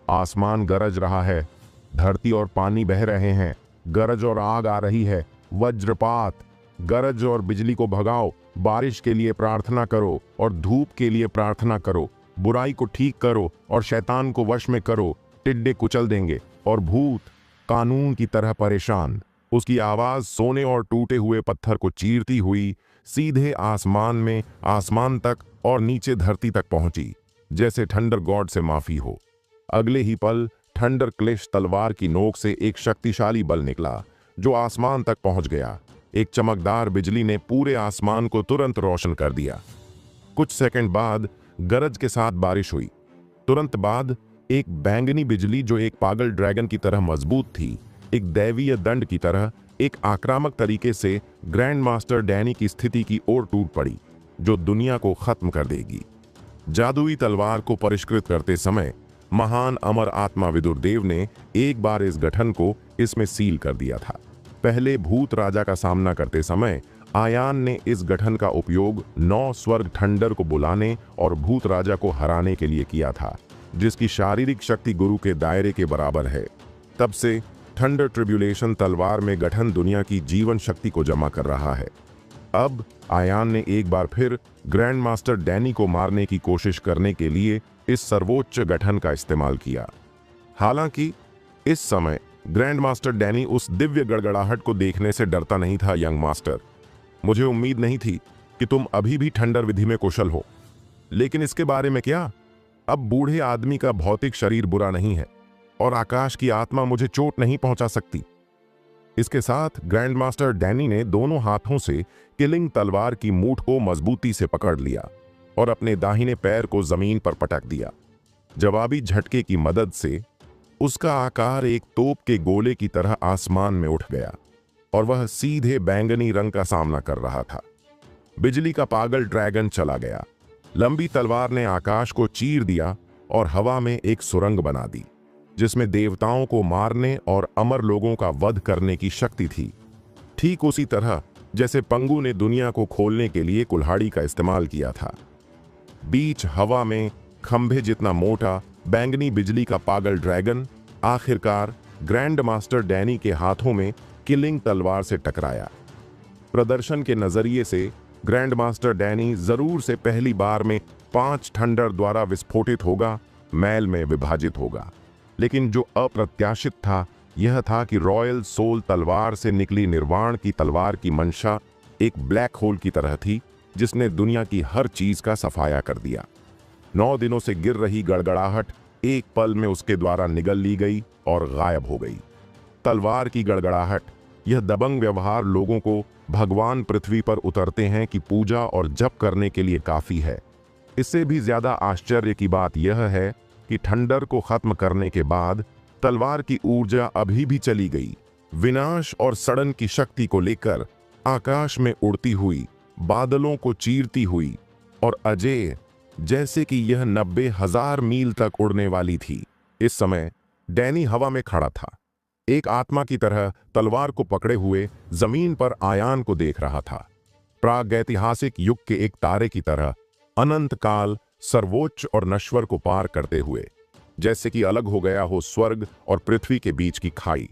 आसमान गरज रहा है, धरती और पानी बह रहे हैं, गरज और आग आ रही है, वज्रपात। गरज और बिजली को भगाओ, बारिश के लिए प्रार्थना करो और धूप के लिए प्रार्थना करो। बुराई को ठीक करो और शैतान को वश में करो। टिड्डे कुचल देंगे और भूत कानून की तरह परेशान। उसकी आवाज सोने और टूटे हुए पत्थर को चीरती हुई सीधे आसमान तक और नीचे धरती तक पहुंची, जैसे थंडर गॉड से माफी हो। अगले ही पल थंडर क्लेश तलवार की नोक से एक शक्तिशाली बल निकला जो आसमान तक पहुंच गया। एक चमकदार बिजली ने पूरे आसमान को तुरंत रोशन कर दिया। कुछ सेकंड बाद गरज के साथ बारिश हुई। तुरंत बाद एक बैंगनी बिजली जो एक पागल ड्रैगन की तरह मजबूत थी, एक दैवीय दंड की तरह एक आक्रामक तरीके से ग्रैंड मास्टर डैनी की स्थिति की ओर टूट पड़ी, जो दुनिया को खत्म कर देगी। जादुई तलवार को परिष्कृत करते समय महान अमर आत्मा विदुर देव ने एक बार इस गठन को इसमें सील कर दिया था। पहले भूत राजा का सामना करते समय आयान ने इस गठन का उपयोग 9 स्वर्ग थंडर को बुलाने और भूत राजा को हराने के लिए किया था, जिसकी शारीरिक शक्ति गुरु के दायरे के बराबर है। तब से थंडर ट्रिब्यूलेशन तलवार में गठन दुनिया की जीवन शक्ति को जमा कर रहा है। अब आयान ने एक बार फिर ग्रैंड मास्टर डैनी को मारने की कोशिश करने के लिए इस सर्वोच्च गठन का इस्तेमाल किया। हालांकि इस समय ग्रैंड मास्टर डैनी उस दिव्य गड़गड़ाहट को देखने से डरता नहीं था। यंग मास्टर, मुझे उम्मीद नहीं थी कि तुम अभी भी थंडर विधि में कुशल हो। लेकिन इसके बारे में क्या? अब बूढ़े आदमी का भौतिक शरीर बुरा नहीं है और आकाश की आत्मा मुझे चोट नहीं पहुंचा सकती। इसके साथ ग्रैंड मास्टर डैनी ने दोनों हाथों से किलिंग तलवार की मूठ को मजबूती से पकड़ लिया और अपने दाहिने पैर को जमीन पर पटक दिया। जवाबी झटके की मदद से उसका आकार एक तोप के गोले की तरह आसमान में उठ गया और वह सीधे बैंगनी रंग का सामना कर रहा था। बिजली का पागल ड्रैगन चला गया। लंबी तलवार ने आकाश को चीर दिया और हवा में एक सुरंग बना दी जिसमें देवताओं को मारने और अमर लोगों का वध करने की शक्ति थी। ठीक उसी तरह जैसे पंगु ने दुनिया को खोलने के लिए कुल्हाड़ी का इस्तेमाल किया था। बीच हवा में खंभे जितना मोटा बैंगनी बिजली का पागल ड्रैगन आखिरकार ग्रैंड मास्टर डैनी के हाथों में किलिंग तलवार से टकराया। प्रदर्शन के नजरिए से ग्रैंड मास्टर डैनी जरूर से पहली बार में 5 थंडर द्वारा विस्फोटित होगा, मैल में विभाजित होगा। लेकिन जो अप्रत्याशित था यह था कि रॉयल सोल तलवार से निकली निर्वाण की तलवार की मंशा एक ब्लैक होल की तरह थी जिसने दुनिया की हर चीज का सफाया कर दिया। 9 दिनों से गिर रही गड़गड़ाहट एक पल में उसके द्वारा निगल ली गई और गायब हो गई। तलवार की गड़गड़ाहट, यह दबंग व्यवहार लोगों को भगवान पृथ्वी पर उतरते हैं कि पूजा और जप करने के लिए काफी है। इससे भी ज्यादा आश्चर्य की बात यह है कि थंडर को खत्म करने के बाद तलवार की ऊर्जा अभी भी चली गई। विनाश और सड़न की शक्ति को लेकर आकाश में उड़ती हुई, बादलों को चीरती हुई और अजेय, जैसे कि यह 90,000 मील तक उड़ने वाली थी। इस समय डैनी हवा में खड़ा था, एक आत्मा की तरह तलवार को पकड़े हुए जमीन पर आयान को देख रहा था। प्रागैतिहासिक युग के एक तारे की तरह अनंत काल सर्वोच्च और नश्वर को पार करते हुए, जैसे कि अलग हो गया हो स्वर्ग और पृथ्वी के बीच की खाई।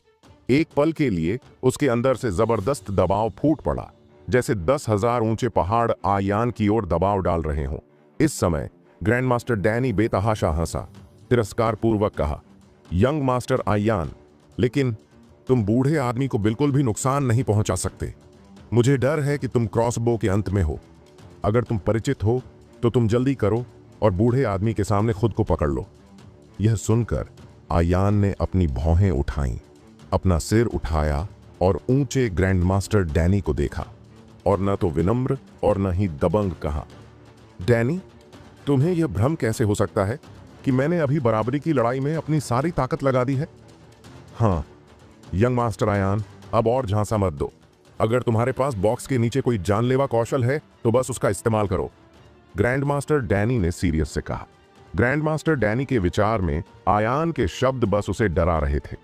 एक पल के लिए उसके अंदर से जबरदस्त दबाव फूट पड़ा, जैसे 10,000 ऊंचे पहाड़ आयान की ओर दबाव डाल रहे हों। इस समय ग्रैंड मास्टर डैनी बेतहाशा हंसा, तिरस्कार पूर्वक कहा, यंग मास्टर आयान, लेकिन तुम बूढ़े आदमी को बिल्कुल भी नुकसान नहीं पहुंचा सकते। मुझे डर है कि तुम क्रॉसबो के अंत में हो। अगर तुम परिचित हो तो तुम जल्दी करो और बूढ़े आदमी के सामने खुद को पकड़ लो। यह सुनकर आयान ने अपनी भौहें उठाईं, अपना सिर उठाया और ऊंचे ग्रैंड मास्टर डैनी को देखा और न तो विनम्र और न ही दबंग कहा, डैनी, तुम्हें यह भ्रम कैसे हो सकता है कि मैंने अभी बराबरी की लड़ाई में अपनी सारी ताकत लगा दी है? हाँ, यंग मास्टर आयान, अब और झांसा मत दो। अगर तुम्हारे पास बॉक्स के नीचे कोई जानलेवा कौशल है तो बस उसका इस्तेमाल करो, ग्रैंड मास्टर डैनी ने सीरियस से कहा। ग्रैंड मास्टर डैनी के विचार में आयान के शब्द बस उसे डरा रहे थे।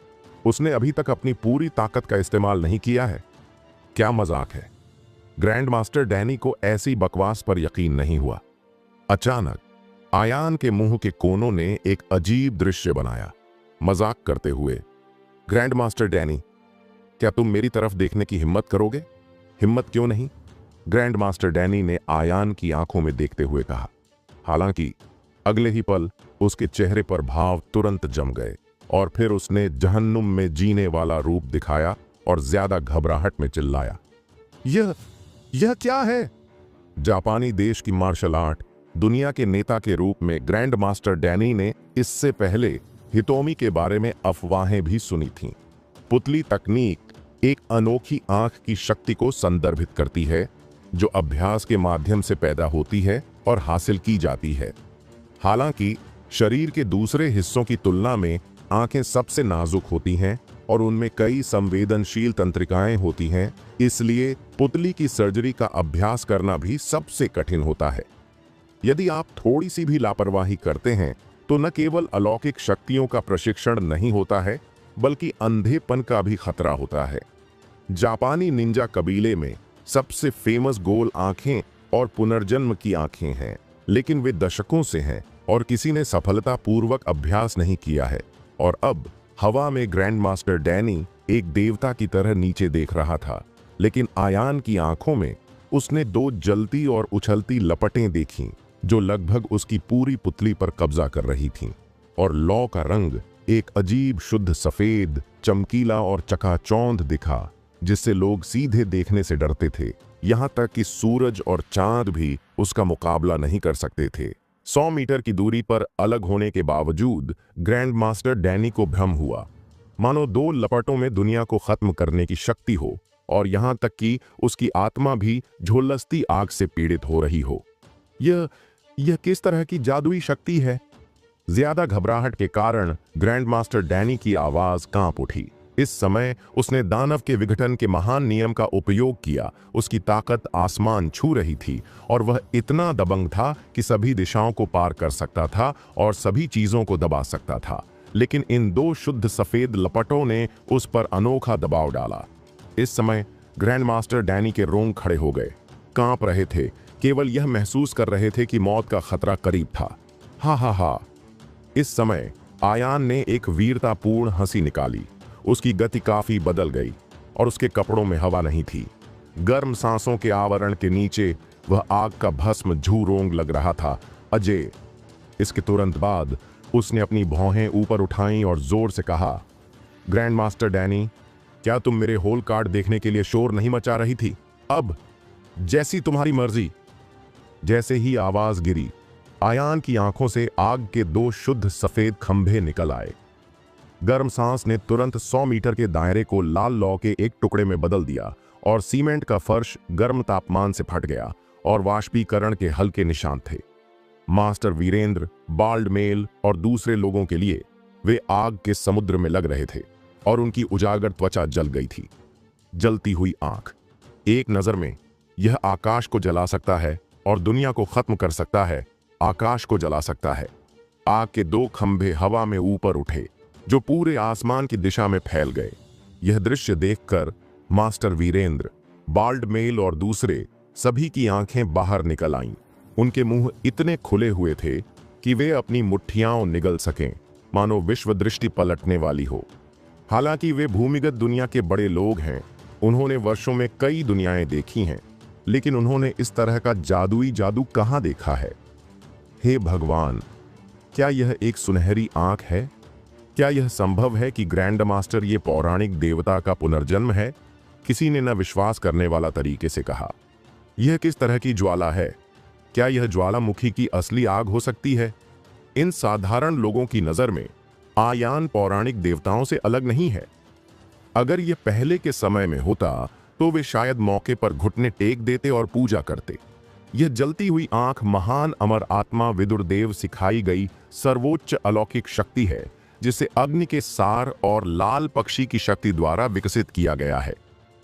उसने अभी तक अपनी पूरी ताकत का इस्तेमाल नहीं किया है। क्या मजाक है? ग्रैंड मास्टर डैनी को ऐसी बकवास पर यकीन नहीं हुआ। अचानक आयान के मुंह के कोनों ने एक अजीब दृश्य बनाया, मजाक करते हुए, ग्रैंड मास्टर डैनी, क्या तुम मेरी तरफ देखने की हिम्मत करोगे? हिम्मत क्यों नहीं? ग्रैंड मास्टर डैनी ने आयान की आंखों में देखते हुए कहा। हालांकि अगले ही पल उसके चेहरे पर भाव तुरंत जम गए और फिर उसने जहन्नुम में जीने वाला रूप दिखाया और ज्यादा घबराहट में चिल्लाया, यह क्या है? जापानी देश की मार्शल आर्ट दुनिया के नेता के रूप में ग्रैंड मास्टर डैनी ने इससे पहले हितोमी के बारे में अफवाहें भी सुनी थीं। पुतली तकनीक एक अनोखी आंख की शक्ति को संदर्भित करती है जो अभ्यास के माध्यम से पैदा होती है और हासिल की जाती है। हालांकि शरीर के दूसरे हिस्सों की तुलना में आंखें सबसे नाजुक होती हैं और उनमें कई संवेदनशील तंत्रिकाएं होती हैं, इसलिए पुतली की सर्जरी का अभ्यास करना भी सबसे कठिन होता है। यदि आप थोड़ी सी भी लापरवाही करते हैं तो न केवल अलौकिक शक्तियों का प्रशिक्षण नहीं होता है बल्कि अंधेपन का भी खतरा होता है। जापानी निंजा कबीले में सबसे फेमस गोल आंखें और पुनर्जन्म की आंखें हैं, लेकिन वे दशकों से हैं और किसी ने सफलतापूर्वक अभ्यास नहीं किया है। और अब हवा में ग्रैंड मास्टर डैनी एक देवता की तरह नीचे देख रहा था, लेकिन आयान की आंखों में उसने 2 जलती और उछलती लपटें देखीं जो लगभग उसकी पूरी पुतली पर कब्जा कर रही थीं। और लौ का रंग एक अजीब शुद्ध सफेद, चमकीला और चकाचौंध दिखा जिससे लोग सीधे देखने से डरते थे। यहाँ तक कि सूरज और चांद भी उसका मुकाबला नहीं कर सकते थे। 100 मीटर की दूरी पर अलग होने के बावजूद ग्रैंड मास्टर डैनी को भ्रम हुआ, मानो दो लपटों में दुनिया को खत्म करने की शक्ति हो और यहां तक कि उसकी आत्मा भी झुलसती आग से पीड़ित हो रही हो। यह किस तरह की जादुई शक्ति है? ज्यादा घबराहट के कारण ग्रैंड मास्टर डैनी की आवाज कांप उठी। इस समय उसने दानव के विघटन के महान नियम का उपयोग किया। उसकी ताकत आसमान छू रही थी और वह इतना दबंग था कि सभी दिशाओं को पार कर सकता था और सभी चीजों को दबा सकता था। लेकिन इन दो शुद्ध सफेद लपटों ने उस पर अनोखा दबाव डाला। इस समय ग्रैंड मास्टर डैनी के रोंग खड़े हो गए, कांप रहे थे, केवल यह महसूस कर रहे थे कि मौत का खतरा करीब था। हा हा हा। इस समय आयान ने एक वीरतापूर्ण हंसी निकाली। उसकी गति काफी बदल गई और उसके कपड़ों में हवा नहीं थी। गर्म सांसों के आवरण के नीचे वह आग का भस्म झूरोंग लग रहा था। अजय। इसके तुरंत बाद उसने अपनी भौहें ऊपर उठाईं और जोर से कहा, ग्रैंड मास्टर डैनी, क्या तुम मेरे होल कार्ड देखने के लिए शोर नहीं मचा रही थी? अब जैसी तुम्हारी मर्जी। जैसे ही आवाज गिरी, आयान की आंखों से आग के दो शुद्ध सफेद खंभे निकल आए। गर्म सांस ने तुरंत 100 मीटर के दायरे को लाल लौ के एक टुकड़े में बदल दिया और सीमेंट का फर्श गर्म तापमान से फट गया और वाष्पीकरण के हल्के निशान थे। मास्टर वीरेंद्र, बाल्ड मेल और दूसरे लोगों के लिए वे आग के समुद्र में लग रहे थे और उनकी उजागर त्वचा जल गई थी। जलती हुई आंख। एक नजर में यह आकाश को जला सकता है और दुनिया को खत्म कर सकता है। आकाश को जला सकता है। आग के दो खंभे हवा में ऊपर उठे जो पूरे आसमान की दिशा में फैल गए। यह दृश्य देखकर मास्टर वीरेंद्र, बाल्ड मेल और दूसरे सभी की आंखें बाहर निकल आईं। उनके मुंह इतने खुले हुए थे कि वे अपनी मुट्ठियां निगल सकें, मानो विश्व दृष्टि पलटने वाली हो। हालांकि वे भूमिगत दुनिया के बड़े लोग हैं, उन्होंने वर्षों में कई दुनियाएं देखी हैं, लेकिन उन्होंने इस तरह का जादुई जादू कहाँ देखा है? हे भगवान, क्या यह एक सुनहरी आंख है? क्या यह संभव है कि ग्रैंड मास्टर ये पौराणिक देवता का पुनर्जन्म है? किसी ने न विश्वास करने वाला तरीके से कहा। यह किस तरह की ज्वाला है? क्या यह ज्वालामुखी की असली आग हो सकती है? इन साधारण लोगों की नजर में आयान पौराणिक देवताओं से अलग नहीं है। अगर यह पहले के समय में होता तो वे शायद मौके पर घुटने टेक देते और पूजा करते। यह जलती हुई आंख महान अमर आत्मा विदुरदेव सिखाई गई सर्वोच्च अलौकिक शक्ति है, जिसे अग्नि के सार और लाल पक्षी की शक्ति द्वारा विकसित किया गया है।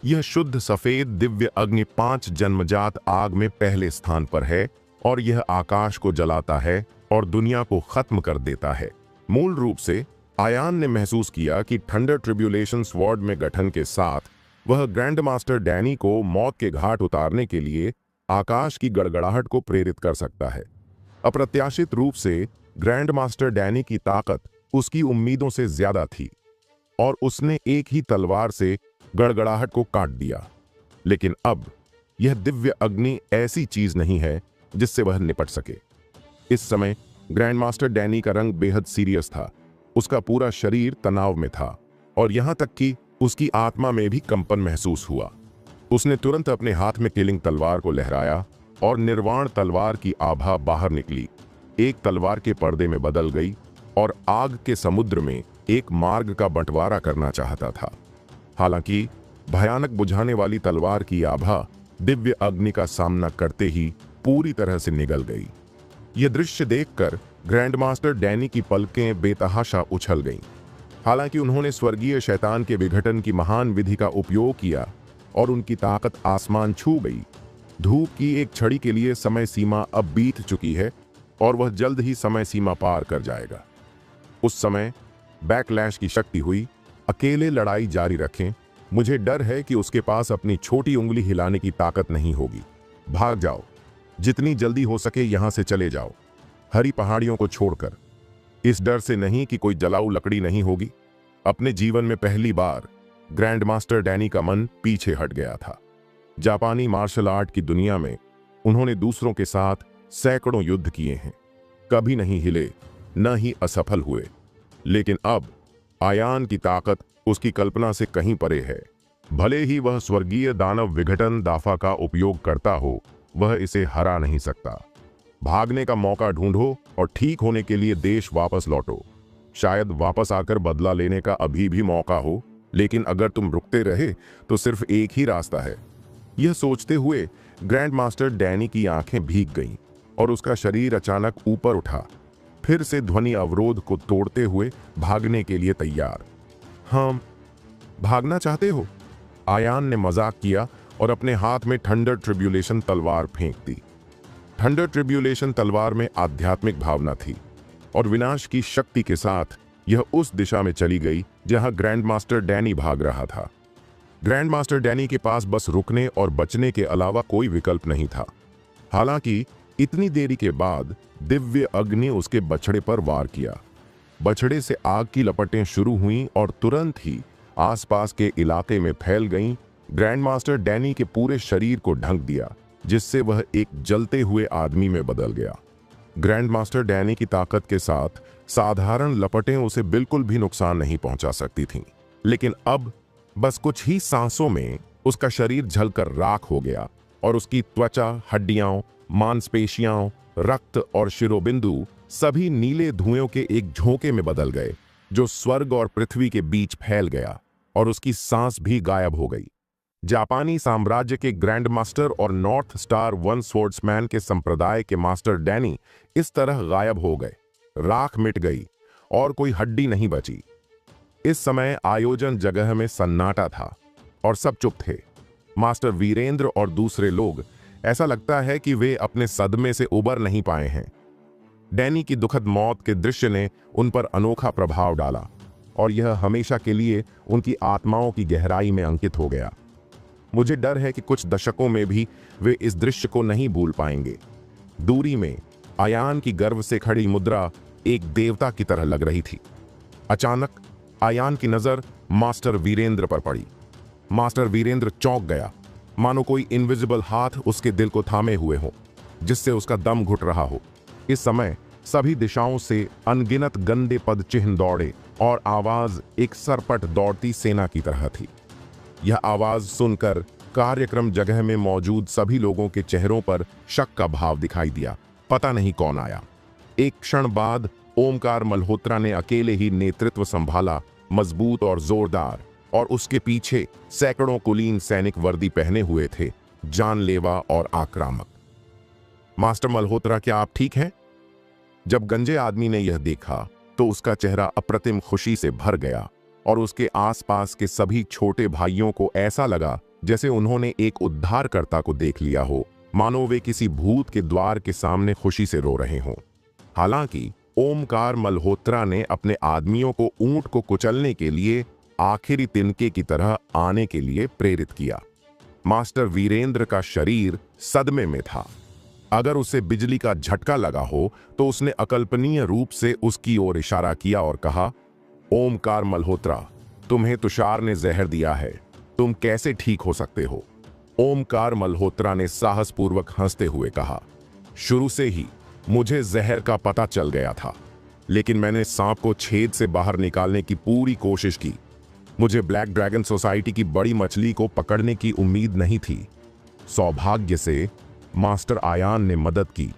यह शुद्ध सफेद दिव्य अग्नि 5 जन्मजात आग में पहले स्थान पर है और यह आकाश को जलाता है और दुनिया को खत्म कर देता है। मूल रूप से आयान ने महसूस किया कि थंडर ट्रिब्यूलेशन स्वॉर्ड में गठन के साथ वह ग्रैंड मास्टर डैनी को मौत के घाट उतारने के लिए आकाश की गड़गड़ाहट को प्रेरित कर सकता है। अप्रत्याशित रूप से ग्रैंड मास्टर डैनी की ताकत उसकी उम्मीदों से ज्यादा थी और उसने एक ही तलवार से गड़गड़ाहट को काट दिया। लेकिन अब यह दिव्य अग्नि ऐसी चीज नहीं है जिससे वह निपट सके। इस समय ग्रैंड मास्टर डैनी का रंग बेहद सीरियस था। उसका पूरा शरीर तनाव में था और यहां तक कि उसकी आत्मा में भी कंपन महसूस हुआ। उसने तुरंत अपने हाथ में किलिंग तलवार को लहराया और निर्वाण तलवार की आभा बाहर निकली, एक तलवार के पर्दे में बदल गई और आग के समुद्र में एक मार्ग का बंटवारा करना चाहता था। हालांकि भयानक बुझाने वाली तलवार की आभा दिव्य अग्नि का सामना करते ही पूरी तरह से निगल गई। यह दृश्य देखकर ग्रैंड मास्टर डैनी की पलकें बेतहाशा उछल गईं। हालांकि उन्होंने स्वर्गीय शैतान के विघटन की महान विधि का उपयोग किया और उनकी ताकत आसमान छू गई। धूप की एक छड़ी के लिए समय सीमा अब बीत चुकी है और वह जल्द ही समय सीमा पार कर जाएगा। उस समय बैकलैश की शक्ति हुई। अकेले लड़ाई जारी रखें, मुझे डर है कि उसके पास अपनी छोटी उंगली हिलाने की ताकत नहीं होगी। भाग जाओ, जितनी जल्दी हो सके यहां से चले जाओ, हरी पहाड़ियों को छोड़कर। इस डर से नहीं कि कोई जलाऊ लकड़ी नहीं होगी। अपने जीवन में पहली बार ग्रैंड मास्टर डैनी का मन पीछे हट गया था। जापानी मार्शल आर्ट की दुनिया में उन्होंने दूसरों के साथ सैकड़ों युद्ध किए हैं, कभी नहीं हिले, न ही असफल हुए। लेकिन अब आयान की ताकत उसकी कल्पना से कहीं परे है। भले ही वह स्वर्गीय दानव विघटन दाफा का उपयोग करता हो, वह इसे हरा नहीं सकता। भागने का मौका ढूंढो और ठीक होने के लिए देश वापस लौटो। शायद वापस आकर बदला लेने का अभी भी मौका हो, लेकिन अगर तुम रुकते रहे तो सिर्फ एक ही रास्ता है। यह सोचते हुए ग्रैंड मास्टर डैनी की आंखें भीग गईं और उसका शरीर अचानक ऊपर उठा, फिर से ध्वनि अवरोध को तोड़ते हुए भागने के लिए तैयार। हाँ, भागना चाहते हो? आयान ने मजाक किया और अपने हाथ में थंडर ट्रिब्यूलेशन तलवार फेंक दी। थंडर ट्रिब्यूलेशन तलवार में आध्यात्मिक भावना थी और विनाश की शक्ति के साथ यह उस दिशा में चली गई जहां ग्रैंड मास्टर डैनी भाग रहा था। ग्रैंड मास्टर डैनी के पास बस रुकने और बचने के अलावा कोई विकल्प नहीं था। हालांकि इतनी देरी के बाद दिव्य अग्नि ने उसके बछड़े पर वार किया। बछड़े से आग की लपटें शुरू हुईं और तुरंत ही आसपास के इलाके में फैल गईं। ग्रैंड मास्टर डैनी के पूरे शरीर को ढक दिया, जिससे वह एक जलते हुए आदमी में बदल गया। ग्रैंड मास्टर डैनी की ताकत के साथ साधारण लपटें उसे बिल्कुल भी नुकसान नहीं पहुंचा सकती थीं, लेकिन अब बस कुछ ही सांसों में उसका शरीर जलकर राख हो गया और उसकी त्वचा, हड्डियां, मांसपेशियां, रक्त और शिरोबिंदु सभी नीले धुएं के एक झोंके में बदल गए, जो स्वर्ग और पृथ्वी के बीच फैल गया, और उसकी सांस भी गायब हो गई। जापानी साम्राज्य के ग्रैंड मास्टर और नॉर्थ स्टार वन स्वॉर्ड्समैन के संप्रदाय के मास्टर डैनी इस तरह गायब हो गए। राख मिट गई और कोई हड्डी नहीं बची। इस समय आयोजन जगह में सन्नाटा था और सब चुप थे। मास्टर वीरेंद्र और दूसरे लोग, ऐसा लगता है कि वे अपने सदमे से उबर नहीं पाए हैं। डैनी की दुखद मौत के दृश्य ने उन पर अनोखा प्रभाव डाला और यह हमेशा के लिए उनकी आत्माओं की गहराई में अंकित हो गया। मुझे डर है कि कुछ दशकों में भी वे इस दृश्य को नहीं भूल पाएंगे। दूरी में आयान की गर्व से खड़ी मुद्रा एक देवता की तरह लग रही थी। अचानक आयान की नजर मास्टर वीरेंद्र पर पड़ी। मास्टर वीरेंद्र चौंक गया, मानो कोई इनविजिबल हाथ उसके दिल को थामे हुए हो, जिससे उसका दम घुट रहा हो। इस समय सभी दिशाओं से अनगिनत गंदे पद चिन्ह दौड़े और आवाज एक सरपट दौड़ती सेना की तरह थी। यह आवाज सुनकर कार्यक्रम जगह में मौजूद सभी लोगों के चेहरों पर शक का भाव दिखाई दिया। पता नहीं कौन आया। एक क्षण बाद ओमकार मल्होत्रा ने अकेले ही नेतृत्व संभाला, मजबूत और जोरदार, और उसके पीछे सैकड़ों कुलीन सैनिक वर्दी पहने हुए थे, जानलेवा और आक्रामक। मास्टर मल्होत्रा, क्या आप ठीक हैं? जब गंजे आदमी ने यह देखा तो उसका चेहरा अप्रतिम खुशी से भर गया और उसके आसपास के सभी छोटे भाइयों को ऐसा लगा जैसे उन्होंने एक उद्धारकर्ता को देख लिया हो, मानो वे किसी भूत के द्वार के सामने खुशी से रो रहे हों। हालांकि ओमकार मल्होत्रा ने अपने आदमियों को ऊंट को कुचलने के लिए आखिरी तिनके की तरह आने के लिए प्रेरित किया। मास्टर वीरेंद्र का शरीर सदमे में था। अगर उसे बिजली का झटका लगा हो तो उसने अकल्पनीय रूप से उसकी ओर इशारा किया और कहा, ओमकार मल्होत्रा, तुम्हें तुषार ने जहर दिया है, तुम कैसे ठीक हो सकते हो? ओमकार मल्होत्रा ने साहसपूर्वक हंसते हुए कहा, शुरू से ही मुझे जहर का पता चल गया था, लेकिन मैंने सांप को छेद से बाहर निकालने की पूरी कोशिश की। मुझे ब्लैक ड्रैगन सोसाइटी की बड़ी मछली को पकड़ने की उम्मीद नहीं थी। सौभाग्य से मास्टर आयान ने मदद की।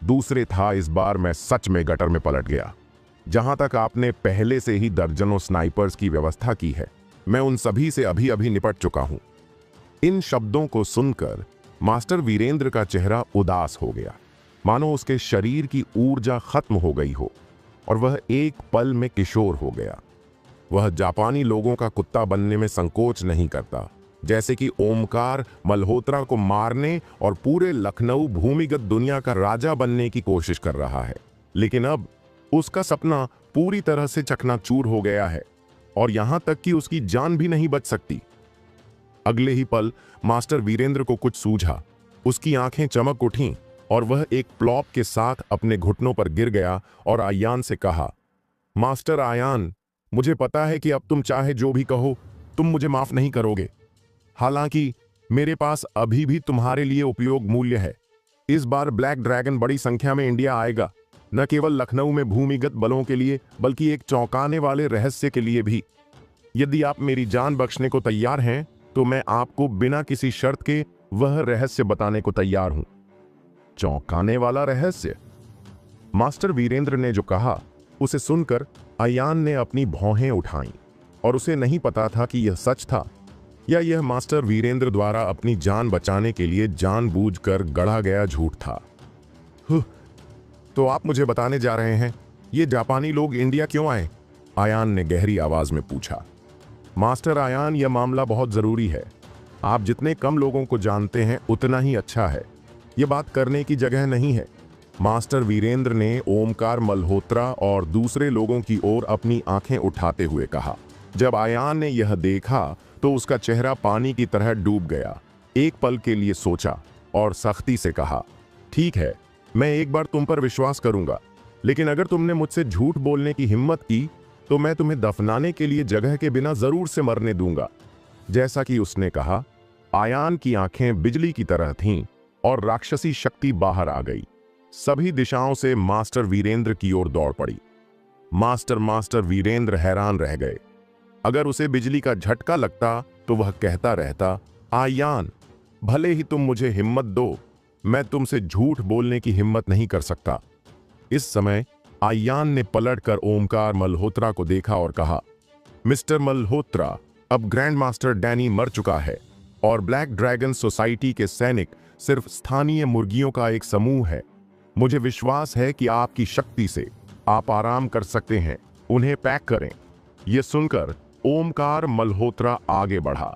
दूसरे था, इस बार मैं सच में गटर में पलट गया। जहां तक आपने पहले से ही दर्जनों स्नाइपर्स की व्यवस्था की है, मैं उन सभी से अभी अभी निपट चुका हूं। इन शब्दों को सुनकर मास्टर वीरेंद्र का चेहरा उदास हो गया, मानो उसके शरीर की ऊर्जा खत्म हो गई हो और वह एक पल में किशोर हो गया। वह जापानी लोगों का कुत्ता बनने में संकोच नहीं करता, जैसे कि ओमकार मल्होत्रा को मारने और पूरे लखनऊ भूमिगत दुनिया का राजा बनने की कोशिश कर रहा है। लेकिन अब उसका सपना पूरी तरह से चकनाचूर हो गया है और यहां तक कि उसकी जान भी नहीं बच सकती। अगले ही पल मास्टर वीरेंद्र को कुछ सूझा। उसकी आंखें चमक उठीं और वह एक प्लॉप के साथ अपने घुटनों पर गिर गया और आयान से कहा, मास्टर आयान, मुझे पता है कि अब तुम चाहे जो भी कहो, तुम मुझे माफ नहीं करोगे। हालांकि मेरे पास अभी भी तुम्हारे लिए उपयोग मूल्य है। इस बार ब्लैक ड्रैगन बड़ी संख्या में इंडिया आएगा, न केवल लखनऊ में भूमिगत बलों के लिए, बल्कि एक चौंकाने वाले रहस्य के लिए भी। यदि आप मेरी जान बख्शने को तैयार हैं, तो मैं आपको बिना किसी शर्त के वह रहस्य बताने को तैयार हूं। चौंकाने वाला रहस्य। मास्टर वीरेंद्र ने जो कहा उसे सुनकर आयान ने अपनी भौहें उठाईं और उसे नहीं पता था कि यह सच था या यह मास्टर वीरेंद्र द्वारा अपनी जान बचाने के लिए जानबूझकर गढ़ा गया झूठ था। तो आप मुझे बताने जा रहे हैं ये जापानी लोग इंडिया क्यों आए? आयान ने गहरी आवाज में पूछा। मास्टर आयान, यह मामला बहुत जरूरी है। आप जितने कम लोगों को जानते हैं उतना ही अच्छा है। यह बात करने की जगह नहीं है। मास्टर वीरेंद्र ने ओमकार मल्होत्रा और दूसरे लोगों की ओर अपनी आंखें उठाते हुए कहा। जब आयान ने यह देखा तो उसका चेहरा पानी की तरह डूब गया। एक पल के लिए सोचा और सख्ती से कहा, ठीक है, मैं एक बार तुम पर विश्वास करूंगा, लेकिन अगर तुमने मुझसे झूठ बोलने की हिम्मत की तो मैं तुम्हें दफनाने के लिए जगह के बिना जरूर से मरने दूंगा। जैसा कि उसने कहा, आयान की आंखें बिजली की तरह थीं और राक्षसी शक्ति बाहर आ गई। सभी दिशाओं से मास्टर वीरेंद्र की ओर दौड़ पड़ी। मास्टर वीरेंद्र हैरान रह गए। अगर उसे बिजली का झटका लगता तो वह कहता रहता, आयान, भले ही तुम मुझे हिम्मत दो, मैं तुमसे झूठ बोलने की हिम्मत नहीं कर सकता। इस समय आयान ने पलटकर ओमकार मल्होत्रा को देखा और कहा, मिस्टर मल्होत्रा, अब ग्रैंड मास्टर डैनी मर चुका है और ब्लैक ड्रैगन सोसाइटी के सैनिक सिर्फ स्थानीय मुर्गियों का एक समूह है। मुझे विश्वास है कि आपकी शक्ति से आप आराम कर सकते हैं। उन्हें पैक करें। यह सुनकर ओमकार मल्होत्रा आगे बढ़ा,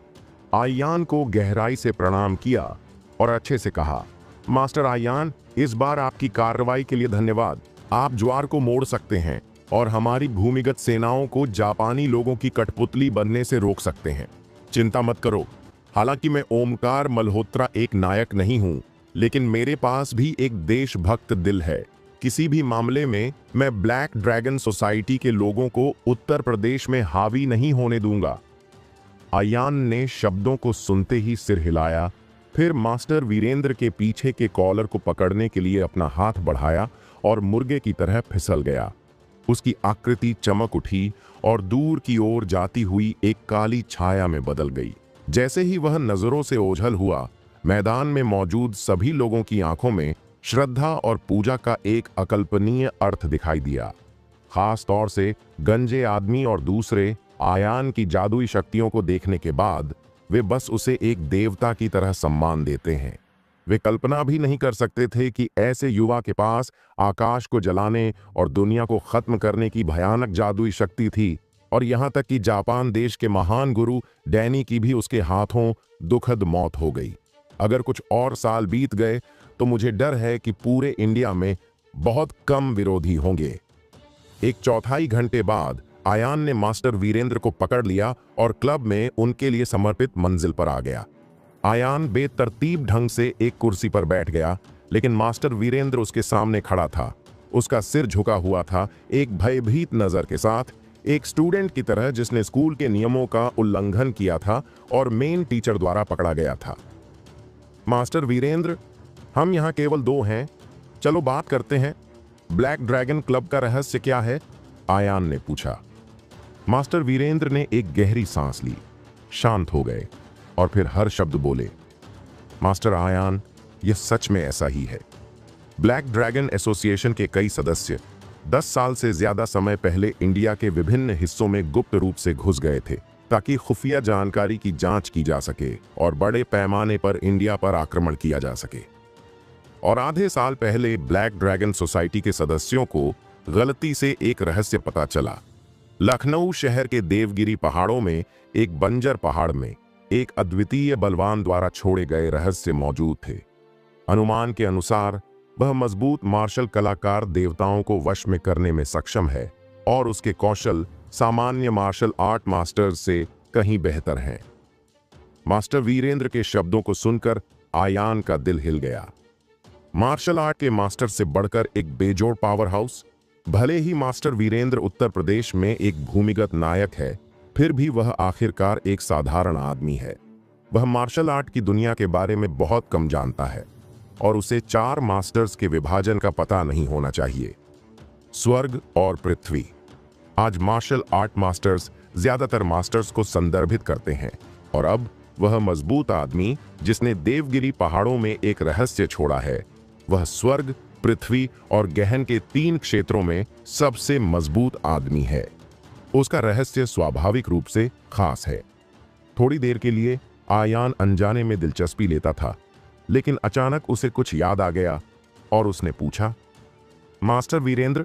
आयान को गहराई से प्रणाम किया और अच्छे से कहा, मास्टर आयान, इस बार आपकी कार्रवाई के लिए धन्यवाद। आप ज्वार को मोड़ सकते हैं और हमारी भूमिगत सेनाओं को जापानी लोगों की कठपुतली बनने से रोक सकते हैं। चिंता मत करो। हालांकि मैं ओमकार मल्होत्रा एक नायक नहीं हूं, लेकिन मेरे पास भी एक देशभक्त दिल है। किसी भी मामले में मैं ब्लैक ड्रैगन सोसाइटी के लोगों को उत्तर प्रदेश में हावी नहीं होने दूंगा। आयान ने शब्दों को सुनते ही सिर हिलाया, फिर मास्टर वीरेंद्र के पीछे के कॉलर को पकड़ने के लिए अपना हाथ बढ़ाया और मुर्गे की तरह फिसल गया। उसकी आकृति चमक उठी और दूर की ओर जाती हुई एक काली छाया में बदल गई। जैसे ही वह नजरों से ओझल हुआ, मैदान में मौजूद सभी लोगों की आंखों में श्रद्धा और पूजा का एक अकल्पनीय अर्थ दिखाई दिया। खास तौर से गंजे आदमी और दूसरे आयान की जादुई शक्तियों को देखने के बाद वे बस उसे एक देवता की तरह सम्मान देते हैं। वे कल्पना भी नहीं कर सकते थे कि ऐसे युवा के पास आकाश को जलाने और दुनिया को खत्म करने की भयानक जादुई शक्ति थी, और यहाँ तक कि जापान देश के महान गुरु डैनी की भी उसके हाथों दुखद मौत हो गई। अगर कुछ और साल बीत गए तो मुझे डर है कि पूरे इंडिया में बहुत कम विरोधी होंगे। एक चौथाई घंटे बाद आयान ने मास्टर वीरेंद्र को पकड़ लिया और क्लब में उनके लिए समर्पित मंजिल पर आ गया। आयान बेतरतीब ढंग से एक कुर्सी पर बैठ गया, लेकिन मास्टर वीरेंद्र उसके सामने खड़ा था। उसका सिर झुका हुआ था, एक भयभीत नजर के साथ, एक स्टूडेंट की तरह जिसने स्कूल के नियमों का उल्लंघन किया था और मेन टीचर द्वारा पकड़ा गया था। मास्टर वीरेंद्र, हम यहाँ केवल दो हैं, चलो बात करते हैं। ब्लैक ड्रैगन क्लब का रहस्य क्या है? आयान ने पूछा। मास्टर वीरेंद्र ने एक गहरी सांस ली, शांत हो गए और फिर हर शब्द बोले, मास्टर आयान, यह सच में ऐसा ही है। ब्लैक ड्रैगन एसोसिएशन के कई सदस्य 10 साल से ज्यादा समय पहले इंडिया के विभिन्न हिस्सों में गुप्त रूप से घुस गए थे ताकि खुफिया जानकारी की जांच की जा सके और बड़े पैमाने पर इंडिया पर आक्रमण किया जा सके। और आधे साल पहले ब्लैक ड्रैगन सोसाइटी के सदस्यों को गलती से एक रहस्य पता चला। लखनऊ शहर के देवगिरी पहाड़ों में एक बंजर पहाड़ में एक अद्वितीय बलवान द्वारा छोड़े गए रहस्य मौजूद थे। अनुमान के अनुसार वह मजबूत मार्शल कलाकार देवताओं को वश में करने में सक्षम है और उसके कौशल सामान्य मार्शल आर्ट मास्टर्स से कहीं बेहतर हैं। मास्टर वीरेंद्र के शब्दों को सुनकर आयान का दिल हिल गया। मार्शल आर्ट के मास्टर से बढ़कर एक बेजोड़ पावर हाउस। भले ही मास्टर वीरेंद्र उत्तर प्रदेश में एक भूमिगत नायक है, फिर भी वह आखिरकार एक साधारण आदमी है। वह मार्शल आर्ट की दुनिया के बारे में बहुत कम जानता है और उसे 4 मास्टर्स के विभाजन का पता नहीं होना चाहिए, स्वर्ग और पृथ्वी। आज मार्शल आर्ट मास्टर्स ज्यादातर मास्टर्स को संदर्भित करते हैं, और अब वह मजबूत आदमी जिसने देवगिरी पहाड़ों में एक रहस्य छोड़ा है, वह स्वर्ग, पृथ्वी और गहन के 3 क्षेत्रों में सबसे मजबूत आदमी है। उसका रहस्य स्वाभाविक रूप से खास है। थोड़ी देर के लिए आयान अनजाने में दिलचस्पी लेता था, लेकिन अचानक उसे कुछ याद आ गया और उसने पूछा, मास्टर वीरेंद्र,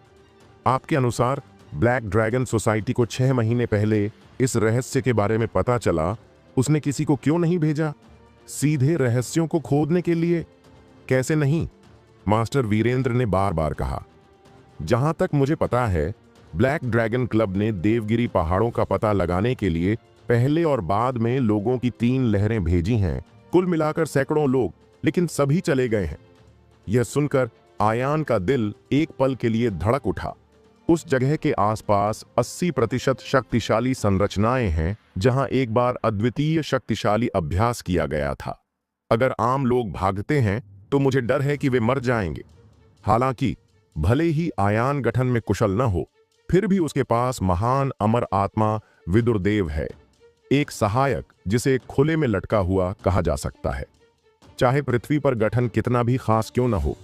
आपके अनुसार ब्लैक ड्रैगन सोसाइटी को 6 महीने पहले इस रहस्य के बारे में पता चला, उसने किसी को क्यों नहीं भेजा? सीधे रहस्यों को खोदने के लिए? कैसे नहीं? मास्टर वीरेंद्र ने बार बार कहा। जहां तक मुझे पता है, ब्लैक ड्रैगन क्लब ने देवगिरी पहाड़ों का पता लगाने के लिए पहले और बाद में लोगों की 3 लहरें भेजी हैं, कुल मिलाकर सैकड़ों लोग, लेकिन सभी चले गए हैं। यह सुनकर आयान का दिल एक पल के लिए धड़क उठा। उस जगह के आसपास 80% शक्तिशाली संरचनाएं हैं जहां एक बार अद्वितीय शक्तिशाली अभ्यास किया गया था। अगर आम लोग भागते हैं तो मुझे डर है कि वे मर जाएंगे। हालांकि भले ही आयान गठन में कुशल न हो, फिर भी उसके पास महान अमर आत्मा विदुरदेव है, एक सहायक जिसे खुले में लटका हुआ कहा जा सकता है। चाहे पृथ्वी पर गठन कितना भी खास क्यों न हो,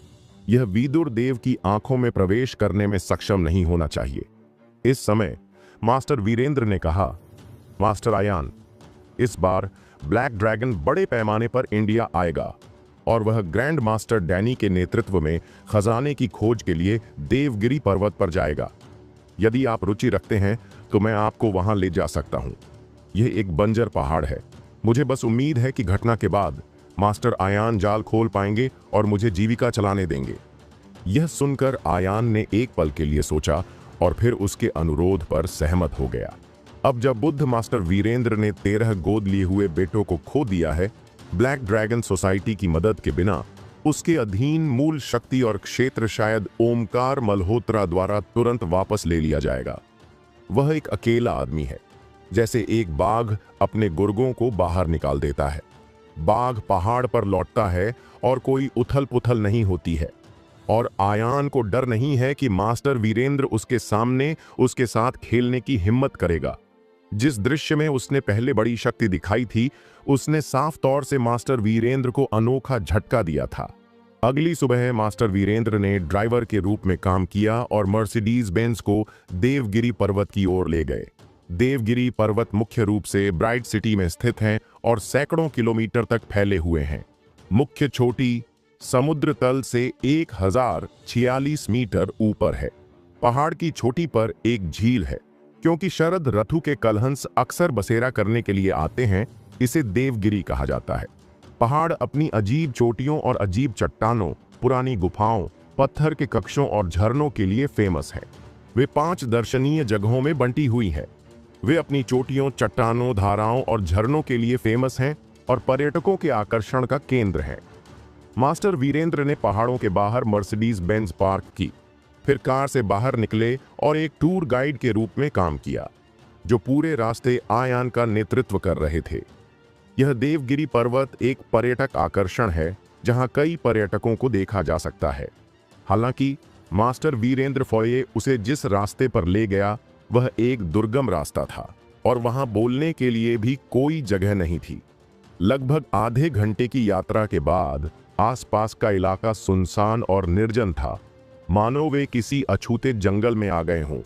यह विदुरदेव की आंखों में प्रवेश करने में सक्षम नहीं होना चाहिए। इस समय मास्टर वीरेंद्र ने कहा, मास्टर आयान, इस बार ब्लैक ड्रैगन बड़े पैमाने पर इंडिया आएगा और वह ग्रैंड मास्टर डैनी के नेतृत्व में खजाने की खोज के लिए देवगिरी पर्वत पर जाएगा। यदि आप रुचि रखते हैं तो मैं आपको वहां ले जा सकता हूं। यह एक बंजर पहाड़ है। मुझे बस उम्मीद है कि घटना के बाद मास्टर आयान जाल खोल पाएंगे और मुझे जीविका चलाने देंगे। यह सुनकर आयान ने एक पल के लिए सोचा और फिर उसके अनुरोध पर सहमत हो गया। अब जब बुद्ध मास्टर वीरेंद्र ने 13 गोद लिए हुए बेटों को खो दिया है, ब्लैक ड्रैगन सोसाइटी की मदद के बिना उसके अधीन मूल शक्ति और क्षेत्र शायद ओमकार मल्होत्रा द्वारा तुरंत वापस ले लिया जाएगा। वह एक अकेला आदमी है, जैसे एक बाघ अपने गुर्गों को बाहर निकाल देता है। बाघ पहाड़ पर लौटता है और कोई उथल पुथल नहीं होती है, और आयान को डर नहीं है कि मास्टर वीरेंद्र उसके सामने उसके साथ खेलने की हिम्मत करेगा। जिस दृश्य में उसने पहले बड़ी शक्ति दिखाई थी, उसने साफ तौर से मास्टर वीरेंद्र को अनोखा झटका दिया था। अगली सुबह मास्टर वीरेंद्र ने ड्राइवर के रूप में काम किया और मर्सिडीज बेंज को देवगिरी पर्वत की ओर ले गए। देवगिरी पर्वत मुख्य रूप से ब्राइट सिटी में स्थित हैं और सैकड़ों किलोमीटर तक फैले हुए हैं। मुख्य चोटी समुद्र तल से 1046 मीटर ऊपर है। पहाड़ की चोटी पर एक झील है। क्योंकि शरद ऋतु के कलहंस अक्सर बसेरा करने के लिए आते हैं, इसे देवगिरी कहा जाता है। पहाड़ अपनी अजीब चोटियों और अजीब चट्टानों, पुरानी गुफाओं, पत्थर के कक्षों और झरनों के लिए फेमस है। वे 5 दर्शनीय जगहों में बंटी हुई हैं। वे अपनी चोटियों, चट्टानों, धाराओं और झरनों के लिए फेमस हैं और पर्यटकों के आकर्षण का केंद्र हैं। मास्टर वीरेंद्र ने पहाड़ों के बाहर मर्सिडीज बेंज पार्क की, फिर कार से बाहर निकले और एक टूर गाइड के रूप में काम किया, जो पूरे रास्ते आयान का नेतृत्व कर रहे थे। यह देवगिरी पर्वत एक पर्यटक आकर्षण है जहां कई पर्यटकों को देखा जा सकता है। हालांकि मास्टर वीरेंद्र फॉये उसे जिस रास्ते पर ले गया वह एक दुर्गम रास्ता था और वहां बोलने के लिए भी कोई जगह नहीं थी। लगभग आधे घंटे की यात्रा के बाद आसपास का इलाका सुनसान और निर्जन था, मानो वे किसी अछूते जंगल में आ गए हों,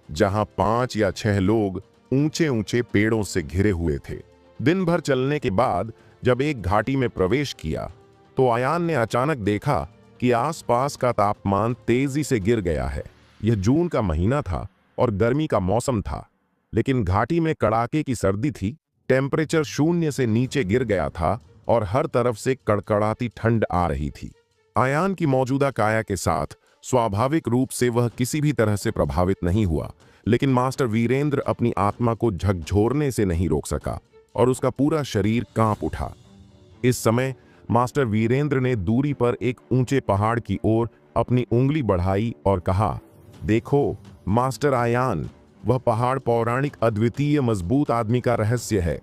जहां 5 या 6 लोग ऊंचे ऊंचे पेड़ों से घिरे हुए थे। दिन भर चलने के बाद जब एक घाटी में प्रवेश किया तो आयान ने अचानक देखा कि आसपास का तापमान तेजी से गिर गया है। यह जून का महीना था और गर्मी का मौसम था, लेकिन घाटी में कड़ाके की सर्दी थी। टेम्परेचर 0 से नीचे गिर गया था और हर तरफ से कड़कड़ाती ठंड आ रही थी। आयान की मौजूदा काया के साथ स्वाभाविक रूप से वह किसी भी तरह से प्रभावित नहीं हुआ, लेकिन मास्टर वीरेंद्र अपनी आत्मा को झकझोरने से नहीं रोक सका और उसका पूरा शरीर कांप उठा। इस समय मास्टर वीरेंद्र ने दूरी पर एक ऊंचे पहाड़ की ओर अपनी उंगली बढ़ाई और कहा, देखो मास्टर आयान, वह पहाड़ पौराणिक अद्वितीय मजबूत आदमी का रहस्य है।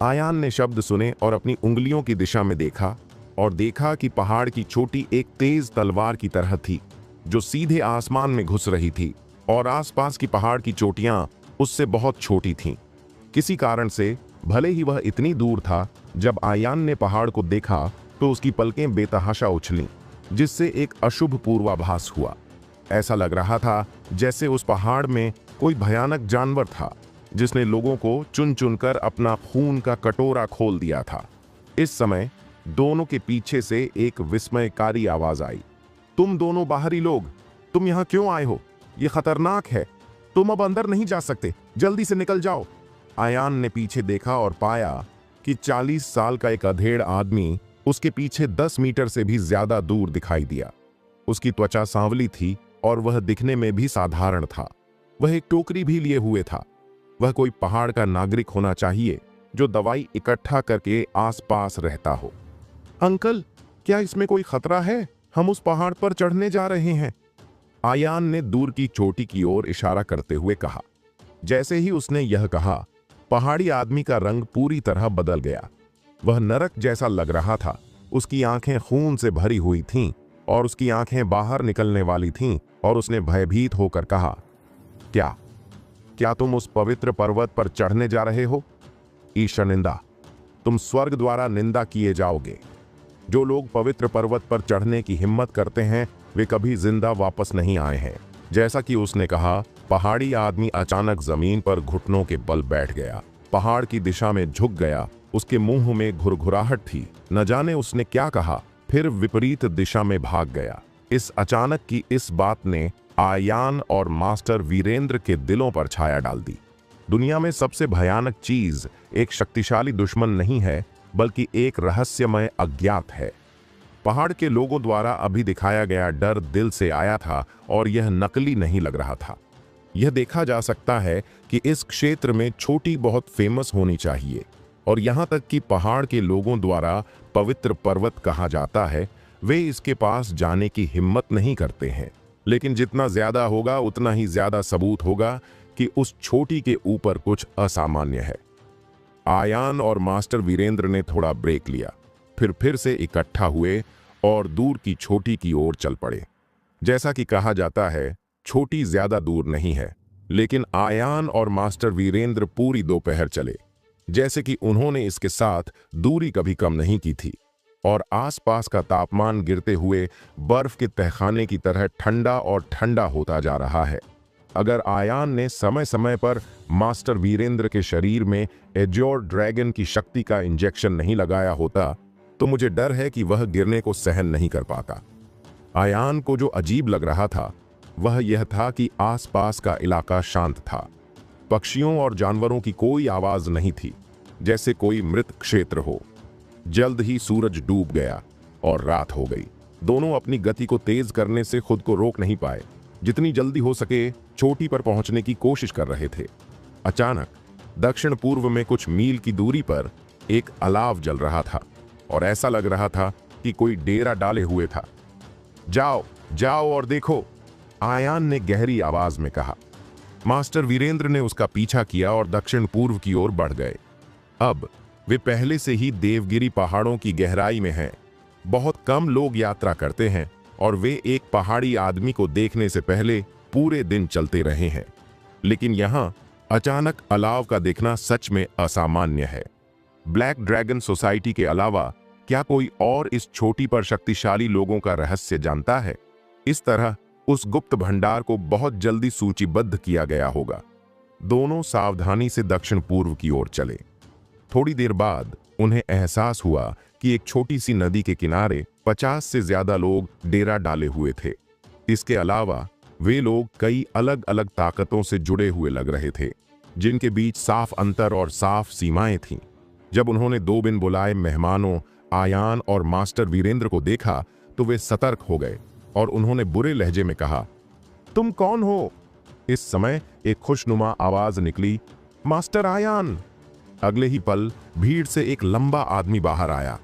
आयान ने शब्द सुने और अपनी उंगलियों की दिशा में देखा और देखा कि पहाड़ की चोटी एक तेज तलवार की तरह थी जो सीधे आसमान में घुस रही थी, और आसपास की पहाड़ की चोटियां उससे बहुत छोटी थीं। किसी कारण से, भले ही वह इतनी दूर था, जब आयान ने पहाड़ को देखा तो उसकी पलकें बेतहाशा उछलीं जिससे एक अशुभ पूर्वाभास हुआ। ऐसा लग रहा था जैसे उस पहाड़ में कोई भयानक जानवर था जिसने लोगों को चुन चुनकर अपना खून का कटोरा खोल दिया था। इस समय दोनों के पीछे से एक विस्मयकारी आवाज आई। तुम दोनों बाहरी लोग, तुम यहां क्यों आए हो? यह खतरनाक है, तुम अब अंदर नहीं जा सकते, जल्दी से निकल जाओ। आयान ने पीछे देखा और पाया कि 40 साल का एक अधेड़ आदमी उसके पीछे 10 मीटर से भी ज्यादा दूर दिखाई दिया। उसकी त्वचा सांवली थी और वह दिखने में भी साधारण था। वह एक टोकरी भी लिए हुए था। वह कोई पहाड़ का नागरिक होना चाहिए जो दवाई इकट्ठा करके आसपास रहता हो। अंकल, क्या इसमें कोई खतरा है? हम उस पहाड़ पर चढ़ने जा रहे हैं, आयान ने दूर की चोटी की ओर इशारा करते हुए कहा। जैसे ही उसने यह कहा, पहाड़ी आदमी का रंग पूरी तरह बदल गया। वह नरक जैसा लग रहा था। उसकी आंखें खून से भरी हुई थीं और उसकी आंखें बाहर निकलने वाली थीं और उसने भयभीत होकर कहा, क्या तुम उस पवित्र पर्वत पर चढ़ने जा रहे हो? ईश्वर निंदा, तुम स्वर्ग द्वारा निंदा किए जाओगे। जो लोग पवित्र पर्वत पर चढ़ने की हिम्मत करते हैं वे कभी जिंदा वापस नहीं आए हैं। जैसा कि उसने कहा, पहाड़ी आदमी अचानक जमीन पर घुटनों के बल बैठ गया, पहाड़ की दिशा में झुक गया। उसके मुंह में घुरघुराहट थी। न जाने उसने क्या कहा, फिर विपरीत दिशा में भाग गया। इस अचानक की इस बात ने आयान और मास्टर वीरेंद्र के दिलों पर छाया डाल दी। दुनिया में सबसे भयानक चीज एक शक्तिशाली दुश्मन नहीं है, बल्कि एक रहस्यमय अज्ञात है। पहाड़ के लोगों द्वारा अभी दिखाया गया डर दिल से आया था और यह नकली नहीं लग रहा था। यह देखा जा सकता है कि इस क्षेत्र में छोटी बहुत फेमस होनी चाहिए और यहां तक कि पहाड़ के लोगों द्वारा पवित्र पर्वत कहा जाता है, वे इसके पास जाने की हिम्मत नहीं करते हैं। लेकिन जितना ज्यादा होगा उतना ही ज्यादा सबूत होगा कि उस छोटी के ऊपर कुछ असामान्य है। आयान और मास्टर वीरेंद्र ने थोड़ा ब्रेक लिया, फिर से इकट्ठा हुए और दूर की छोटी की ओर चल पड़े। जैसा कि कहा जाता है, छोटी ज्यादा दूर नहीं है, लेकिन आयान और मास्टर वीरेंद्र पूरी दोपहर चले, जैसे कि उन्होंने इसके साथ दूरी कभी कम नहीं की थी। और आसपास का तापमान गिरते हुए बर्फ के तहखाने की तरह ठंडा और ठंडा होता जा रहा है। अगर आयान ने समय समय पर मास्टर वीरेंद्र के शरीर में एज्योर ड्रैगन की शक्ति का इंजेक्शन नहीं लगाया होता तो मुझे डर है कि वह गिरने को सहन नहीं कर पाता। आयान को जो अजीब लग रहा था वह यह था कि आसपास का इलाका शांत था। पक्षियों और जानवरों की कोई आवाज नहीं थी, जैसे कोई मृत क्षेत्र हो। जल्द ही सूरज डूब गया और रात हो गई। दोनों अपनी गति को तेज करने से खुद को रोक नहीं पाए। जितनी जल्दी हो सके चोटी पर पहुंचने की कोशिश कर रहे थे। अचानक दक्षिण पूर्व में कुछ मील की दूरी पर एक अलाव जल रहा था और ऐसा लग रहा था कि कोई डेरा डाले हुए था। जाओ जाओ और देखो, आयान ने गहरी आवाज में कहा। मास्टर वीरेंद्र ने उसका पीछा किया और दक्षिण पूर्व की ओर बढ़ गए। अब वे पहले से ही देवगिरी पहाड़ों की गहराई में हैं। बहुत कम लोग यात्रा करते हैं और वे एक पहाड़ी आदमी को देखने से पहले पूरे दिन चलते रहे हैं। लेकिन यहां अचानक अलाव का देखना सच में असामान्य है। ब्लैक ड्रैगन सोसाइटी के अलावा क्या कोई और इस छोटी पर शक्तिशाली लोगों का रहस्य जानता है? इस तरह उस गुप्त भंडार को बहुत जल्दी सूचीबद्ध किया गया होगा। दोनों सावधानी से दक्षिण पूर्व की ओर चले। थोड़ी देर बाद उन्हें एहसास हुआ कि एक छोटी सी नदी के किनारे 50 से ज्यादा लोग डेरा डाले हुए थे। इसके अलावा वे लोग कई अलग अलग ताकतों से जुड़े हुए लग रहे थे, जिनके बीच साफ अंतर और साफ सीमाएं थीं। जब उन्होंने दो बिन बुलाए मेहमानों आयान और मास्टर वीरेंद्र को देखा तो वे सतर्क हो गए और उन्होंने बुरे लहजे में कहा, तुम कौन हो? इस समय एक खुशनुमा आवाज निकली, मास्टर आयान। अगले ही पल भीड़ से एक लंबा आदमी बाहर आया।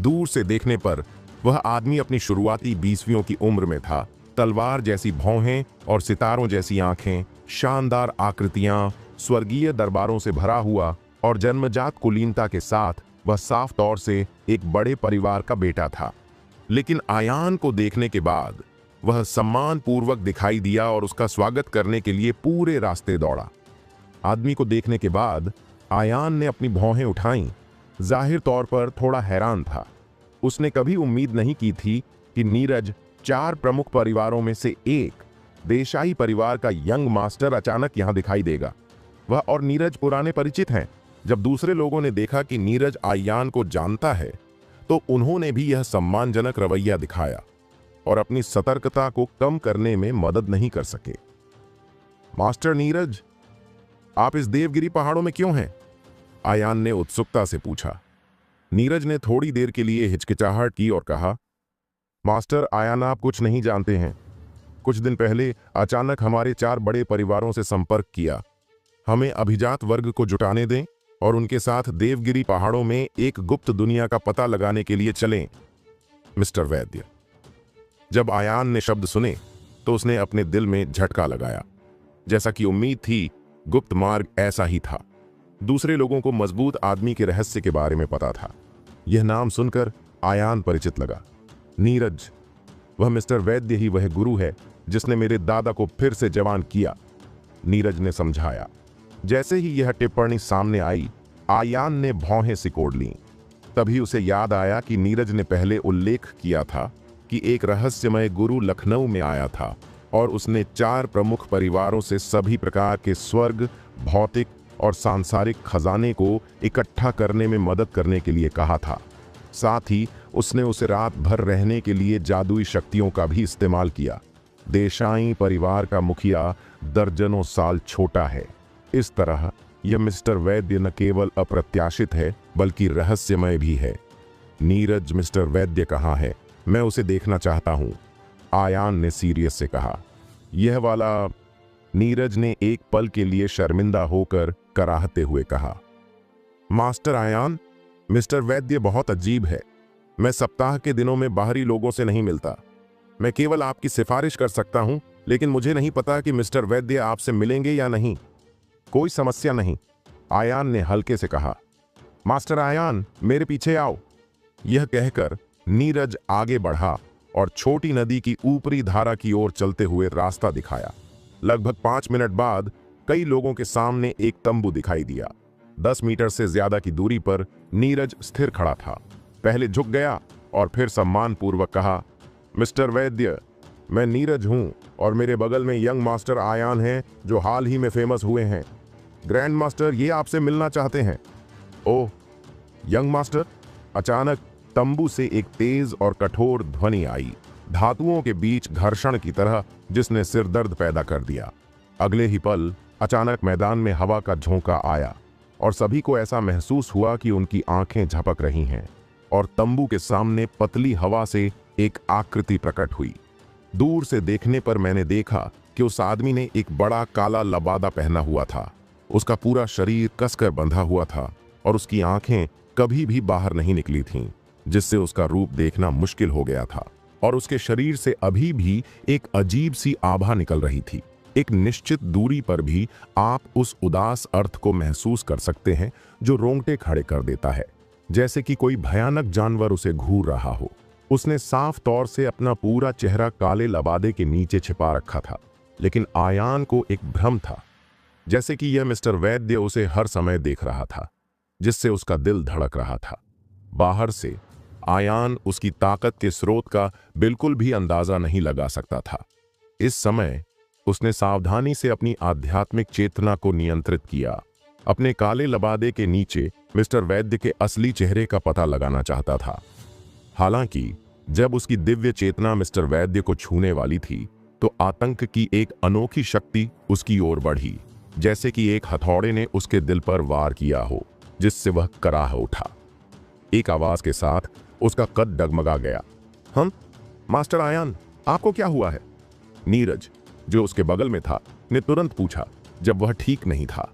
दूर से देखने पर वह आदमी अपनी शुरुआती 20वीं की उम्र में था। तलवार जैसी भौहें और सितारों जैसी आंखें, शानदार आकृतियां, स्वर्गीय दरबारों से भरा हुआ और जन्मजात कुलीनता के साथ वह साफ तौर से एक बड़े परिवार का बेटा था। लेकिन आयान को देखने के बाद वह सम्मानपूर्वक दिखाई दिया और उसका स्वागत करने के लिए पूरे रास्ते दौड़ा। आदमी को देखने के बाद आयान ने अपनी भौहें उठाईं। जाहिर तौर पर थोड़ा हैरान था। उसने कभी उम्मीद नहीं की थी कि नीरज 4 प्रमुख परिवारों में से एक देसाई परिवार का यंग मास्टर अचानक यहां दिखाई देगा। वह और नीरज पुराने परिचित हैं। जब दूसरे लोगों ने देखा कि नीरज आयान को जानता है तो उन्होंने भी यह सम्मानजनक रवैया दिखाया और अपनी सतर्कता को कम करने में मदद नहीं कर सके। मास्टर नीरज, आप इस देवगिरी पहाड़ों में क्यों हैं? आयान ने उत्सुकता से पूछा। नीरज ने थोड़ी देर के लिए हिचकिचाहट की और कहा, मास्टर आयान, आप कुछ नहीं जानते हैं। कुछ दिन पहले अचानक हमारे 4 बड़े परिवारों से संपर्क किया। हमें अभिजात वर्ग को जुटाने दें और उनके साथ देवगिरी पहाड़ों में एक गुप्त दुनिया का पता लगाने के लिए चलें। मिस्टर वैद्य। जब आयान ने शब्द सुने तो उसने अपने दिल में झटका लगाया। जैसा कि उम्मीद थी, गुप्त मार्ग ऐसा ही था। दूसरे लोगों को मजबूत आदमी के रहस्य के बारे में पता था। यह नाम सुनकर आयान परिचित लगा। नीरज, वह मिस्टर वैद्य ही वह गुरु है जिसने मेरे दादा को फिर से जवान किया, नीरज ने समझाया। जैसे ही यह टिप्पणी सामने आई, आयान ने भौहें सिकोड़ लीं। तभी उसे याद आया कि नीरज ने पहले उल्लेख किया था कि एक रहस्यमय गुरु लखनऊ में आया था और उसने 4 प्रमुख परिवारों से सभी प्रकार के स्वर्ग, भौतिक और सांसारिक खजाने को इकट्ठा करने में मदद करने के लिए कहा था। साथ ही उसने उसे रात भर रहने के लिए जादुई शक्तियों का भी इस्तेमाल किया। देसाई परिवार का मुखिया दर्जनों साल छोटा है। इस तरह यह मिस्टर वैद्य न केवल अप्रत्याशित है बल्कि रहस्यमय भी है। नीरज, मिस्टर वैद्य कहाँ है? मैं उसे देखना चाहता हूं, आयान ने सीरियस से कहा। यह वाला, नीरज ने एक पल के लिए शर्मिंदा होकर कराहते हुए कहा। मास्टर आयान, मिस्टर वैद्य बहुत अजीब है। मैं सप्ताह के दिनों में बाहरी लोगों से नहीं मिलता। मैं केवल आपकी सिफारिश कर सकता हूं, लेकिन मुझे नहीं पता कि मिस्टर वैद्य आपसे मिलेंगे या नहीं। कोई समस्या नहीं, आयान ने हल्के से कहा। मास्टर आयान, मेरे पीछे आओ। यह कहकर नीरज आगे बढ़ा और छोटी नदी की ऊपरी धारा की ओर चलते हुए रास्ता दिखाया। लगभग 5 मिनट बाद कई लोगों के सामने एक तंबू दिखाई दिया। 10 मीटर से ज्यादा की दूरी पर नीरज स्थिर खड़ा था। पहले झुक गया और फिर सम्मानपूर्वक कहा, मिस्टर वैद्य, मैं नीरज हूं और मेरे बगल में यंग मास्टर आयान हैं जो हाल ही में फेमस हुए हैं। ग्रैंड मास्टर ये आपसे मिलना चाहते हैं। ओह, यंग मास्टर! अचानक तंबू से एक तेज और कठोर ध्वनि आई, धातुओं के बीच घर्षण की तरह, जिसने सिरदर्द पैदा कर दिया। अगले ही पल अचानक मैदान में हवा का झोंका आया और सभी को ऐसा महसूस हुआ कि उनकी आंखें झपक रही हैं और तंबू के सामने पतली हवा से एक आकृति प्रकट हुई। दूर से देखने पर मैंने देखा कि उस आदमी ने एक बड़ा काला लबादा पहना हुआ था। उसका पूरा शरीर कसकर बंधा हुआ था और उसकी आंखें कभी भी बाहर नहीं निकली थीं, जिससे उसका रूप देखना मुश्किल हो गया था। और उसके शरीर से अभी भी एक अजीब सी आभा निकल रही थी। एक निश्चित दूरी पर भी आप उस उदास अर्थ को महसूस कर सकते हैं जो रोंगटे खड़े कर देता है, जैसे कि कोई भयानक जानवर उसे घूर रहा हो। उसने साफ तौर से अपना पूरा चेहरा काले लबादे के नीचे छिपा रखा था, लेकिन आयान को एक भ्रम था, जैसे कि यह मिस्टर वैद्य उसे हर समय देख रहा था, जिससे उसका दिल धड़क रहा था। बाहर से आयान उसकी ताकत के स्रोत का बिल्कुल भी अंदाजा नहीं लगा सकता था। इस समय उसने सावधानी से अपनी आध्यात्मिक चेतना को नियंत्रित किया। अपने काले लबादे के नीचे मिस्टर वैद्य के असली चेहरे का पता लगाना चाहता था। हालांकि जब उसकी दिव्य चेतना मिस्टर वैद्य को छूने वाली थी तो आतंक की एक अनोखी शक्ति उसकी ओर बढ़ी, जैसे कि एक हथौड़े ने उसके दिल पर वार किया हो, जिससे वह कराह उठा। एक आवाज के साथ उसका कद डगमगा गया। हम मास्टर आयान, आपको क्या हुआ है? नीरज, जो उसके बगल में था, ने तुरंत पूछा जब वह ठीक नहीं था।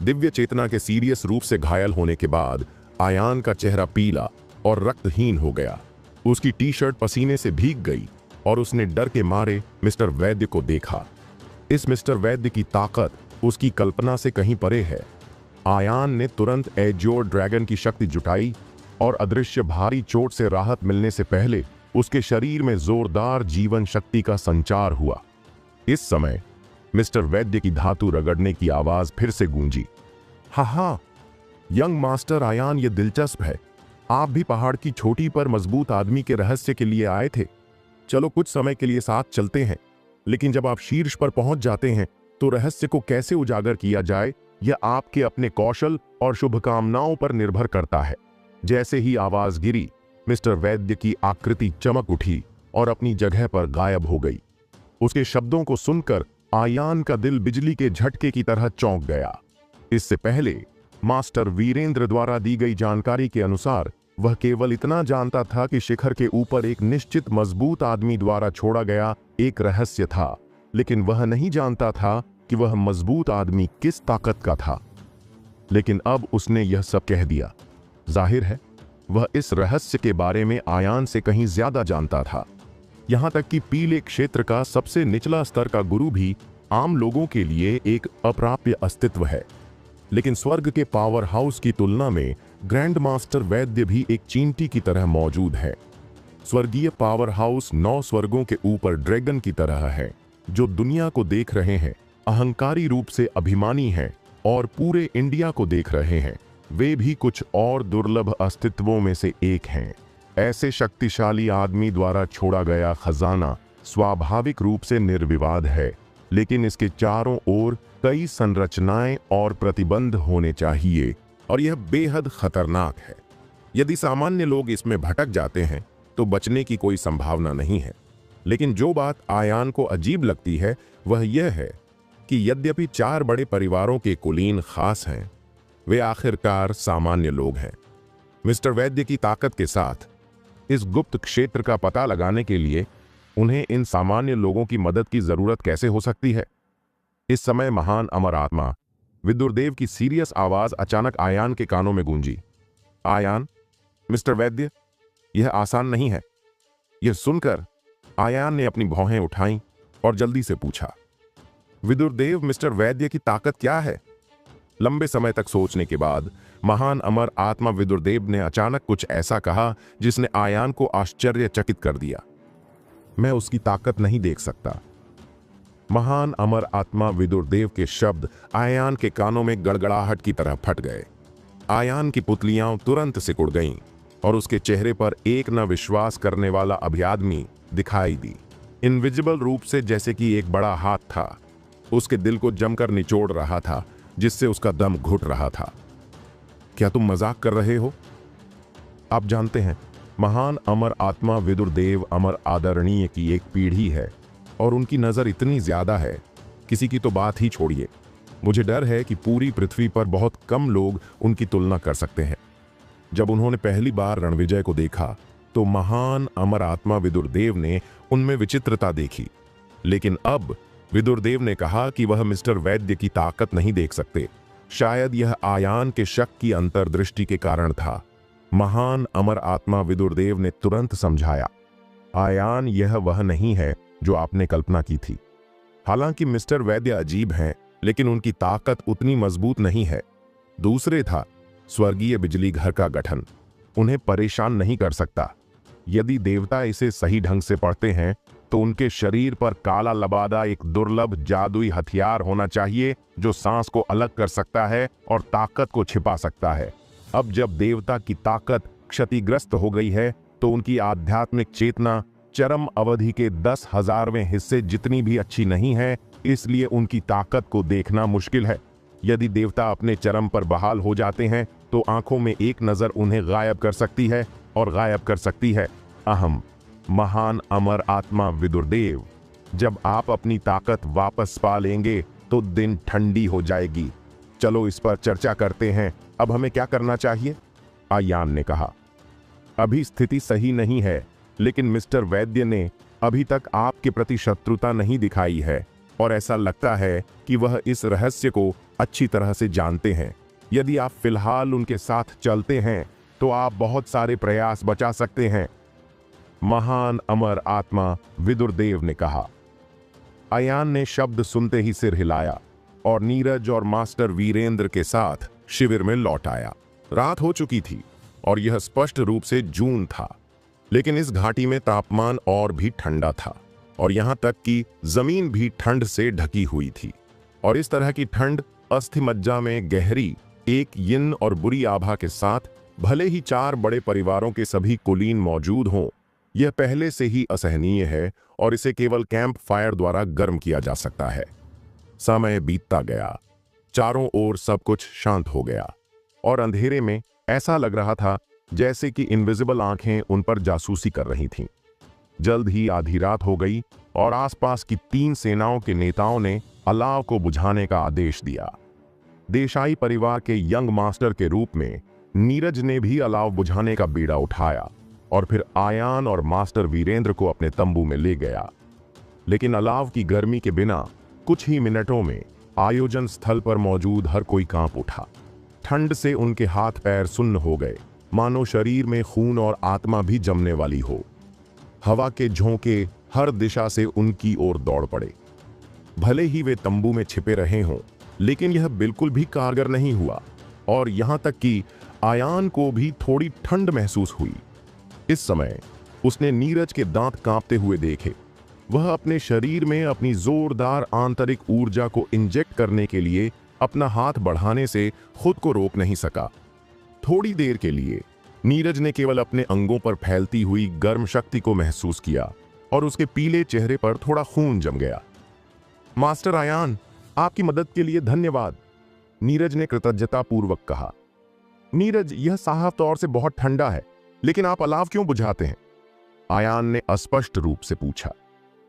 दिव्य चेतना के सीरियस रूप से घायल होने के बाद आयान का चेहरा पीला और रक्तहीन हो गया। उसकी टी शर्ट पसीने से भीग गई और उसने डर के मारे मिस्टर वैद्य को देखा। इस मिस्टर वैद्य की ताकत उसकी कल्पना से कहीं परे है। आयान ने तुरंत एज्योर ड्रैगन की शक्ति जुटाई और अदृश्य भारी चोट से राहत मिलने से पहले उसके शरीर में जोरदार जीवन शक्ति का संचार हुआ। इस समय मिस्टर वैद्य की धातु रगड़ने की आवाज फिर से गूंजी। हाँ, यंग मास्टर आयान, ये दिलचस्प है। आप भी पहाड़ की छोटी पर मजबूत आदमी के रहस्य के लिए आए थे। चलो कुछ समय के लिए साथ चलते हैं, लेकिन जब आप शीर्ष पर पहुंच जाते हैं तो रहस्य को कैसे उजागर किया जाए यह आपके अपने कौशल और शुभकामनाओं पर निर्भर करता है। जैसे ही आवाज गिरी, मिस्टर वैद्य की आकृति चमक उठी और अपनी जगह पर गायब हो गई। उसके शब्दों को सुनकर आयान का दिल बिजली के झटके की तरह चौंक गया। इससे पहले मास्टर वीरेंद्र द्वारा दी गई जानकारी के अनुसार वह केवल इतना जानता था कि शिखर के ऊपर एक निश्चित मजबूत आदमी द्वारा छोड़ा गया एक रहस्य था, लेकिन वह नहीं जानता था कि वह मजबूत आदमी किस ताकत का था। लेकिन अब उसने यह सब कह दिया। जाहिर है वह इस रहस्य के बारे में आयान से कहीं ज्यादा जानता था। यहां तक कि पीले क्षेत्र का सबसे निचला स्तर का गुरु भी आम लोगों के लिए एक अप्राप्य अस्तित्व है, लेकिन स्वर्ग के पावर हाउस की तुलना में ग्रैंड मास्टर वैद्य भी एक चींटी की तरह मौजूद है। स्वर्गीय पावर हाउस 9 स्वर्गों के ऊपर ड्रैगन की तरह है, जो दुनिया को देख रहे हैं, अहंकारी रूप से अभिमानी हैं और पूरे इंडिया को देख रहे हैं। वे भी कुछ और दुर्लभ अस्तित्वों में से एक हैं। ऐसे शक्तिशाली आदमी द्वारा छोड़ा गया खजाना स्वाभाविक रूप से निर्विवाद है, लेकिन इसके चारों ओर कई संरचनाएं और प्रतिबंध होने चाहिए और यह बेहद खतरनाक है। यदि सामान्य लोग इसमें भटक जाते हैं तो बचने की कोई संभावना नहीं है। लेकिन जो बात आयान को अजीब लगती है वह यह है कि यद्यपि 4 बड़े परिवारों के कुलीन खास हैं, वे आखिरकार सामान्य लोग हैं। मिस्टर वैद्य की ताकत के साथ इस गुप्त क्षेत्र का पता लगाने के लिए उन्हें इन सामान्य लोगों की मदद की जरूरत कैसे हो सकती है? इस समय महान अमर आत्मा विदुरदेव की सीरियस आवाज अचानक आयान के कानों में गूंजी। आयान, मिस्टर वैद्य, यह आसान नहीं है। यह सुनकर आयान ने अपनी भौहें उठाईं और जल्दी से पूछा, विदुरदेव, मिस्टर वैद्य की ताकत क्या है? लंबे समय तक सोचने के बाद महान अमर आत्मा विदुरदेव ने अचानक कुछ ऐसा कहा जिसने आयान को आश्चर्यचकित कर दिया। मैं उसकी ताकत नहीं देख सकता। महान अमर आत्मा विदुरदेव के शब्द आयान के कानों में गड़गड़ाहट की तरह फट गए। आयान की पुतलियां तुरंत सिकुड़ गईं और उसके चेहरे पर एक न विश्वास करने वाला अभियादमी दिखाई दी। इनविजिबल रूप से जैसे कि एक बड़ा हाथ था, उसके दिल को जमकर निचोड़ रहा था, जिससे उसका दम घुट रहा था। क्या तुम मजाक कर रहे हो? आप जानते हैं, महान अमर आत्मा विदुरदेव अमर आदरणीय की एक पीढ़ी है और उनकी नजर इतनी ज्यादा है, किसी की तो बात ही छोड़िए। मुझे डर है कि पूरी पृथ्वी पर बहुत कम लोग उनकी तुलना कर सकते हैं। जब उन्होंने पहली बार रणविजय को देखा तो महान अमर आत्मा विदुरदेव ने उनमें विचित्रता देखी, लेकिन अब विदुरदेव ने कहा कि वह मिस्टर वैद्य की ताकत नहीं देख सकते। शायद यह आयान के शक की अंतर्दृष्टि के कारण था। महान अमर आत्मा विदुरदेव ने तुरंत समझाया, आयान, यह वह नहीं है जो आपने कल्पना की थी। हालांकि मिस्टर वैद्य अजीब हैं, लेकिन उनकी ताकत उतनी मजबूत नहीं है। दूसरे था स्वर्गीय बिजली घर का गठन उन्हें परेशान नहीं कर सकता। यदि देवता इसे सही ढंग से पढ़ते हैं तो उनके शरीर पर काला लबादा एक दुर्लभ जादुई हथियार होना चाहिए जो सांस को अलग कर सकता है और ताकत को छिपा सकता है। अब जब देवता की ताकत क्षतिग्रस्त हो गई है तो उनकी आध्यात्मिक चेतना चरम अवधि के 10,000वें हिस्से जितनी भी अच्छी नहीं है, इसलिए उनकी ताकत को देखना मुश्किल है। यदि देवता अपने चरम पर बहाल हो जाते हैं तो आंखों में एक नजर उन्हें गायब कर सकती है और गायब कर सकती है अहम महान अमर आत्मा विदुरदेव। जब आप अपनी ताकत वापस पा लेंगे तो दिन ठंडी हो जाएगी। चलो इस पर चर्चा करते हैं। अब हमें क्या करना चाहिए? आयान ने कहा, अभी स्थिति सही नहीं है, लेकिन मिस्टर वैद्य ने अभी तक आपके प्रति शत्रुता नहीं दिखाई है और ऐसा लगता है कि वह इस रहस्य को अच्छी तरह से जानते हैं। यदि आप फिलहाल उनके साथ चलते हैं तो आप बहुत सारे प्रयास बचा सकते हैं, महान अमर आत्मा विदुरदेव ने कहा। आयान ने शब्द सुनते ही सिर हिलाया और नीरज और मास्टर वीरेंद्र के साथ शिविर में लौट आया। रात हो चुकी थी और यह स्पष्ट रूप से जून था, लेकिन इस घाटी में तापमान और भी ठंडा था और यहां तक कि जमीन भी ठंड से ढकी हुई थी। और इस तरह की ठंड अस्थिमज्जा में गहरी एक यिन और बुरी आभा के साथ, भले ही 4 बड़े परिवारों के सभी कुलीन मौजूद हों, यह पहले से ही असहनीय है और इसे केवल कैंप फायर द्वारा गर्म किया जा सकता है। समय बीतता गया, चारों ओर सब कुछ शांत हो गया और अंधेरे में ऐसा लग रहा था जैसे कि इनविजिबल आंखें उन पर जासूसी कर रही थीं। जल्द ही आधी रात हो गई और आसपास की 3 सेनाओं के नेताओं ने अलाव को बुझाने का आदेश दिया। देसाई परिवार के यंग मास्टर के रूप में नीरज ने भी अलाव बुझाने का बीड़ा उठाया और फिर आयान और मास्टर वीरेंद्र को अपने तंबू में ले गया। लेकिन अलाव की गर्मी के बिना कुछ ही मिनटों में आयोजन स्थल पर मौजूद हर कोई कांप उठा। ठंड से उनके हाथ पैर सुन्न हो गए, मानो शरीर में खून और आत्मा भी जमने वाली हो। हवा के झोंके हर दिशा से उनकी ओर दौड़ पड़े। भले ही वे तंबू में छिपे रहे हों, लेकिन यह बिल्कुल भी कारगर नहीं हुआ और यहां तक कि आयान को भी थोड़ी ठंड महसूस हुई। इस समय उसने नीरज के दांत कांपते हुए देखे। वह अपने शरीर में अपनी जोरदार आंतरिक ऊर्जा को इंजेक्ट करने के लिए अपना हाथ बढ़ाने से खुद को रोक नहीं सका। थोड़ी देर के लिए नीरज ने केवल अपने अंगों पर फैलती हुई गर्म शक्ति को महसूस किया और उसके पीले चेहरे पर थोड़ा खून जम गया। मास्टर आयान, आपकी मदद के लिए धन्यवाद, नीरज ने कृतज्ञतापूर्वक कहा। नीरज, यह साफ तौर से बहुत ठंडा है, लेकिन आप अलाव क्यों बुझाते हैं? आयान ने अस्पष्ट रूप से पूछा।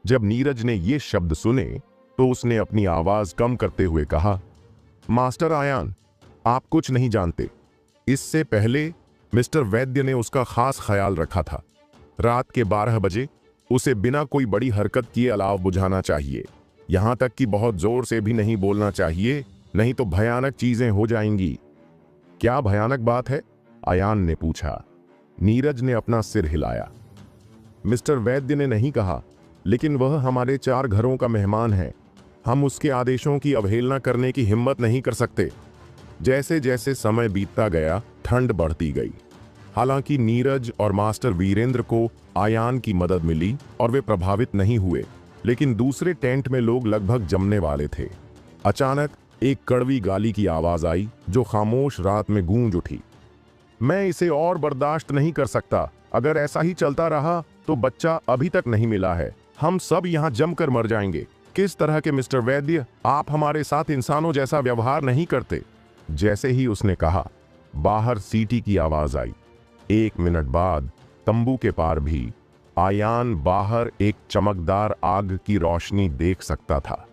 जब नीरज ने ये शब्द सुने तो उसने अपनी आवाज कम करते हुए कहा, मास्टर आयान, आप कुछ नहीं जानते। इससे पहले मिस्टर वैद्य ने उसका खास ख्याल रखा था। रात के 12 बजे उसे बिना कोई बड़ी हरकत किए अलाव बुझाना चाहिए। यहां तक कि बहुत जोर से भी नहीं बोलना चाहिए, नहीं तो भयानक चीजें हो जाएंगी। क्या भयानक बात है? आयान ने पूछा। नीरज ने अपना सिर हिलाया। मिस्टर वैद्य ने नहीं कहा, लेकिन वह हमारे 4 घरों का मेहमान है। हम उसके आदेशों की अवहेलना करने की हिम्मत नहीं कर सकते। जैसे जैसे समय बीतता गया, ठंड बढ़ती गई। हालांकि नीरज और मास्टर वीरेंद्र को आयान की मदद मिली और वे प्रभावित नहीं हुए, लेकिन दूसरे टेंट में लोग लगभग जमने वाले थे। अचानक एक कड़वी गाली की आवाज आई जो खामोश रात में गूंज उठी। मैं इसे और बर्दाश्त नहीं कर सकता। अगर ऐसा ही चलता रहा तो बच्चा अभी तक नहीं मिला है। हम सब यहाँ जमकर मर जाएंगे। किस तरह के मिस्टर वैद्य, आप हमारे साथ इंसानों जैसा व्यवहार नहीं करते। जैसे ही उसने कहा, बाहर सीटी की आवाज आई। 1 मिनट बाद तंबू के पार भी आयान बाहर एक चमकदार आग की रोशनी देख सकता था।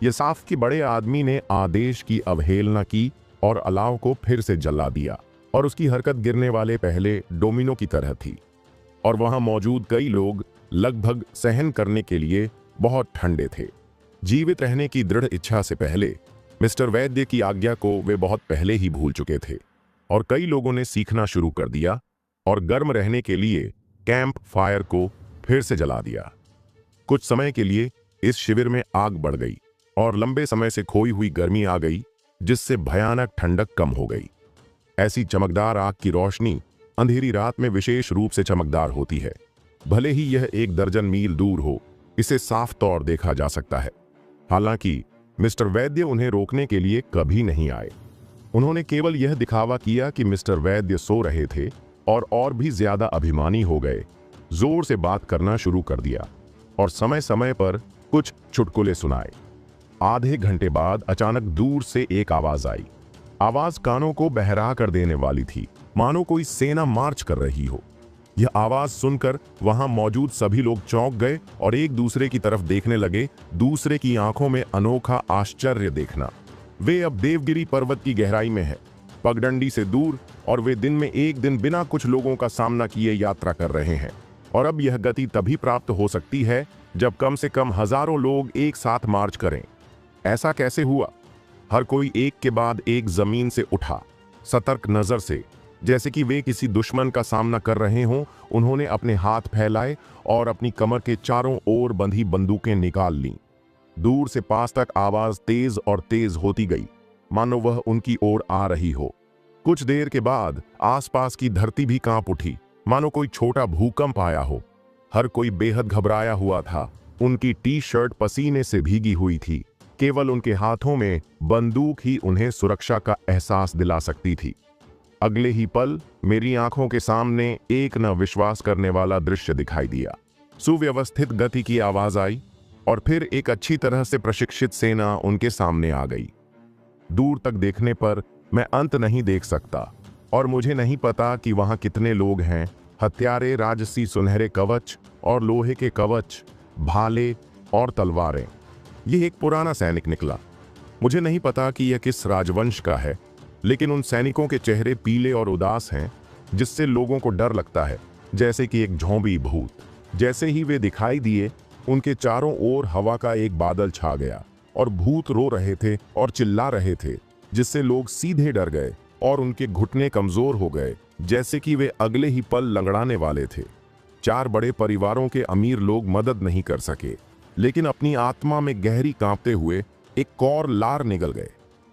यह साफ कि बड़े आदमी ने आदेश की अवहेलना की और अलाव को फिर से जला दिया और उसकी हरकत गिरने वाले पहले डोमिनो की तरह थी। और वहां मौजूद कई लोग लगभग सहन करने के लिए बहुत ठंडे थे। जीवित रहने की दृढ़ इच्छा से पहले मिस्टर वैद्य की आज्ञा को वे बहुत पहले ही भूल चुके थे और कई लोगों ने सीखना शुरू कर दिया और गर्म रहने के लिए कैंप फायर को फिर से जला दिया। कुछ समय के लिए इस शिविर में आग बढ़ गई और लंबे समय से खोई हुई गर्मी आ गई, जिससे भयानक ठंडक कम हो गई। ऐसी चमकदार आग की रोशनी अंधेरी रात में विशेष रूप से चमकदार होती है। भले ही यह 1 दर्जन मील दूर हो, इसे साफ तौर देखा जा सकता है। हालांकि मिस्टर वैद्य उन्हें रोकने के लिए कभी नहीं आए। उन्होंने केवल यह दिखावा किया कि मिस्टर वैद्य सो रहे थे और भी ज्यादा अभिमानी हो गए। जोर से बात करना शुरू कर दिया और समय समय पर कुछ चुटकुले सुनाए। आधे घंटे बाद अचानक दूर से एक आवाज आई। आवाज कानों को बहरा कर देने वाली थी, मानो कोई सेना मार्च कर रही हो। यह आवाज सुनकर वहां मौजूद सभी लोग चौंक गए और एक दूसरे की तरफ देखने लगे, दूसरे की आंखों में अनोखा आश्चर्य देखना। वे अब देवगिरी पर्वत की गहराई में है, पगडंडी से दूर, और वे दिन में एक दिन बिना कुछ लोगों का सामना किए यात्रा कर रहे हैं। और अब यह गति तभी प्राप्त हो सकती है जब कम से कम हजारों लोग एक साथ मार्च करें। ऐसा कैसे हुआ? हर कोई एक के बाद एक जमीन से उठा, सतर्क नजर से, जैसे कि वे किसी दुश्मन का सामना कर रहे हों। उन्होंने अपने हाथ फैलाए और अपनी कमर के चारों ओर बंधी बंदूकें निकाल लीं। दूर से पास तक आवाज तेज और तेज होती गई, मानो वह उनकी ओर आ रही हो। कुछ देर के बाद आसपास की धरती भी कांप उठी, मानो कोई छोटा भूकंप आया हो। हर कोई बेहद घबराया हुआ था। उनकी टी-शर्ट पसीने से भीगी हुई थी। केवल उनके हाथों में बंदूक ही उन्हें सुरक्षा का एहसास दिला सकती थी। अगले ही पल मेरी आंखों के सामने एक न विश्वास करने वाला दृश्य दिखाई दिया। सुव्यवस्थित गति की आवाज आई और फिर एक अच्छी तरह से प्रशिक्षित सेना उनके सामने आ गई। दूर तक देखने पर मैं अंत नहीं देख सकता और मुझे नहीं पता कि वहां कितने लोग हैं। हथियारे, राजसी सुनहरे कवच और लोहे के कवच, भाले और तलवारें। यह एक पुराना सैनिक निकला। मुझे नहीं पता कि यह किस राजवंश का है, लेकिन उन सैनिकों के चेहरे पीले और उदास हैं, जिससे लोगों को डर लगता है, जैसे कि एक झोंबी भूत। जैसे ही वे दिखाई दिए, उनके चारों ओर हवा का एक बादल छा गया और भूत रो रहे थे और चिल्ला रहे थे, जिससे लोग सीधे डर गए और उनके घुटने कमजोर हो गए, जैसे कि वे अगले ही पल लंगड़ाने वाले थे। 4 बड़े परिवारों के अमीर लोग मदद नहीं कर सके, लेकिन अपनी आत्मा में गहरी कांपते हुए एक कौर लार निकल गए।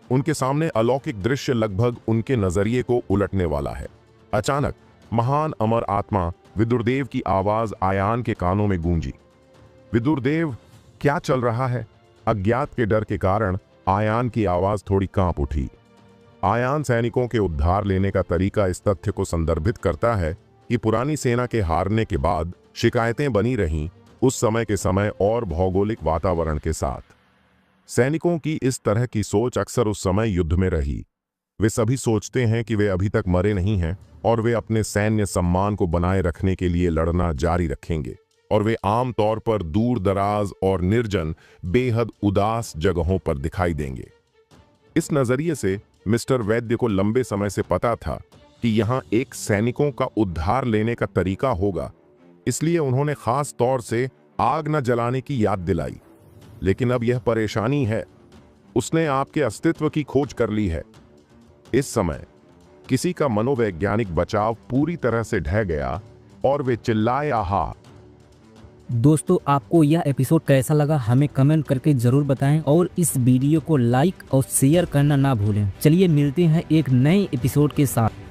उनके सामने अलौकिक दृश्य लगभग उनके नजरिए को उलटने वाला है। अचानक महान अमर आत्मा विदुरदेव की आवाज आयान के कानों में गूंजी। विदुरदेव, क्या चल रहा है? अज्ञात के डर के कारण आयान की आवाज थोड़ी कांप उठी। आयान सैनिकों के उद्धार लेने का तरीका इस तथ्य को संदर्भित करता है कि पुरानी सेना के हारने के बाद शिकायतें बनी रहीं, उस समय के समय और भौगोलिक वातावरण के साथ। सैनिकों की इस तरह की सोच अक्सर उस समय युद्ध में रही। वे सभी सोचते हैं कि वे अभी तक मरे नहीं हैं और वे अपने सैन्य सम्मान को बनाए रखने के लिए लड़ना जारी रखेंगे, और वे आम तौर पर दूर दराज और निर्जन, बेहद उदास जगहों पर दिखाई देंगे। इस नजरिए से मिस्टर वैद्य को लंबे समय से पता था कि यहाँ एक सैनिकों का उद्धार लेने का तरीका होगा, इसलिए उन्होंने खास तौर से आग न जलाने की याद दिलाई। लेकिन अब यह परेशानी है, उसने आपके अस्तित्व की खोज कर ली है। इस समय किसी का मनोवैज्ञानिक बचाव पूरी तरह से ढह गया और वे चिल्लाए, आहा। दोस्तों, आपको यह एपिसोड कैसा लगा हमें कमेंट करके जरूर बताएं और इस वीडियो को लाइक और शेयर करना ना भूलें। चलिए मिलते हैं एक नए एपिसोड के साथ।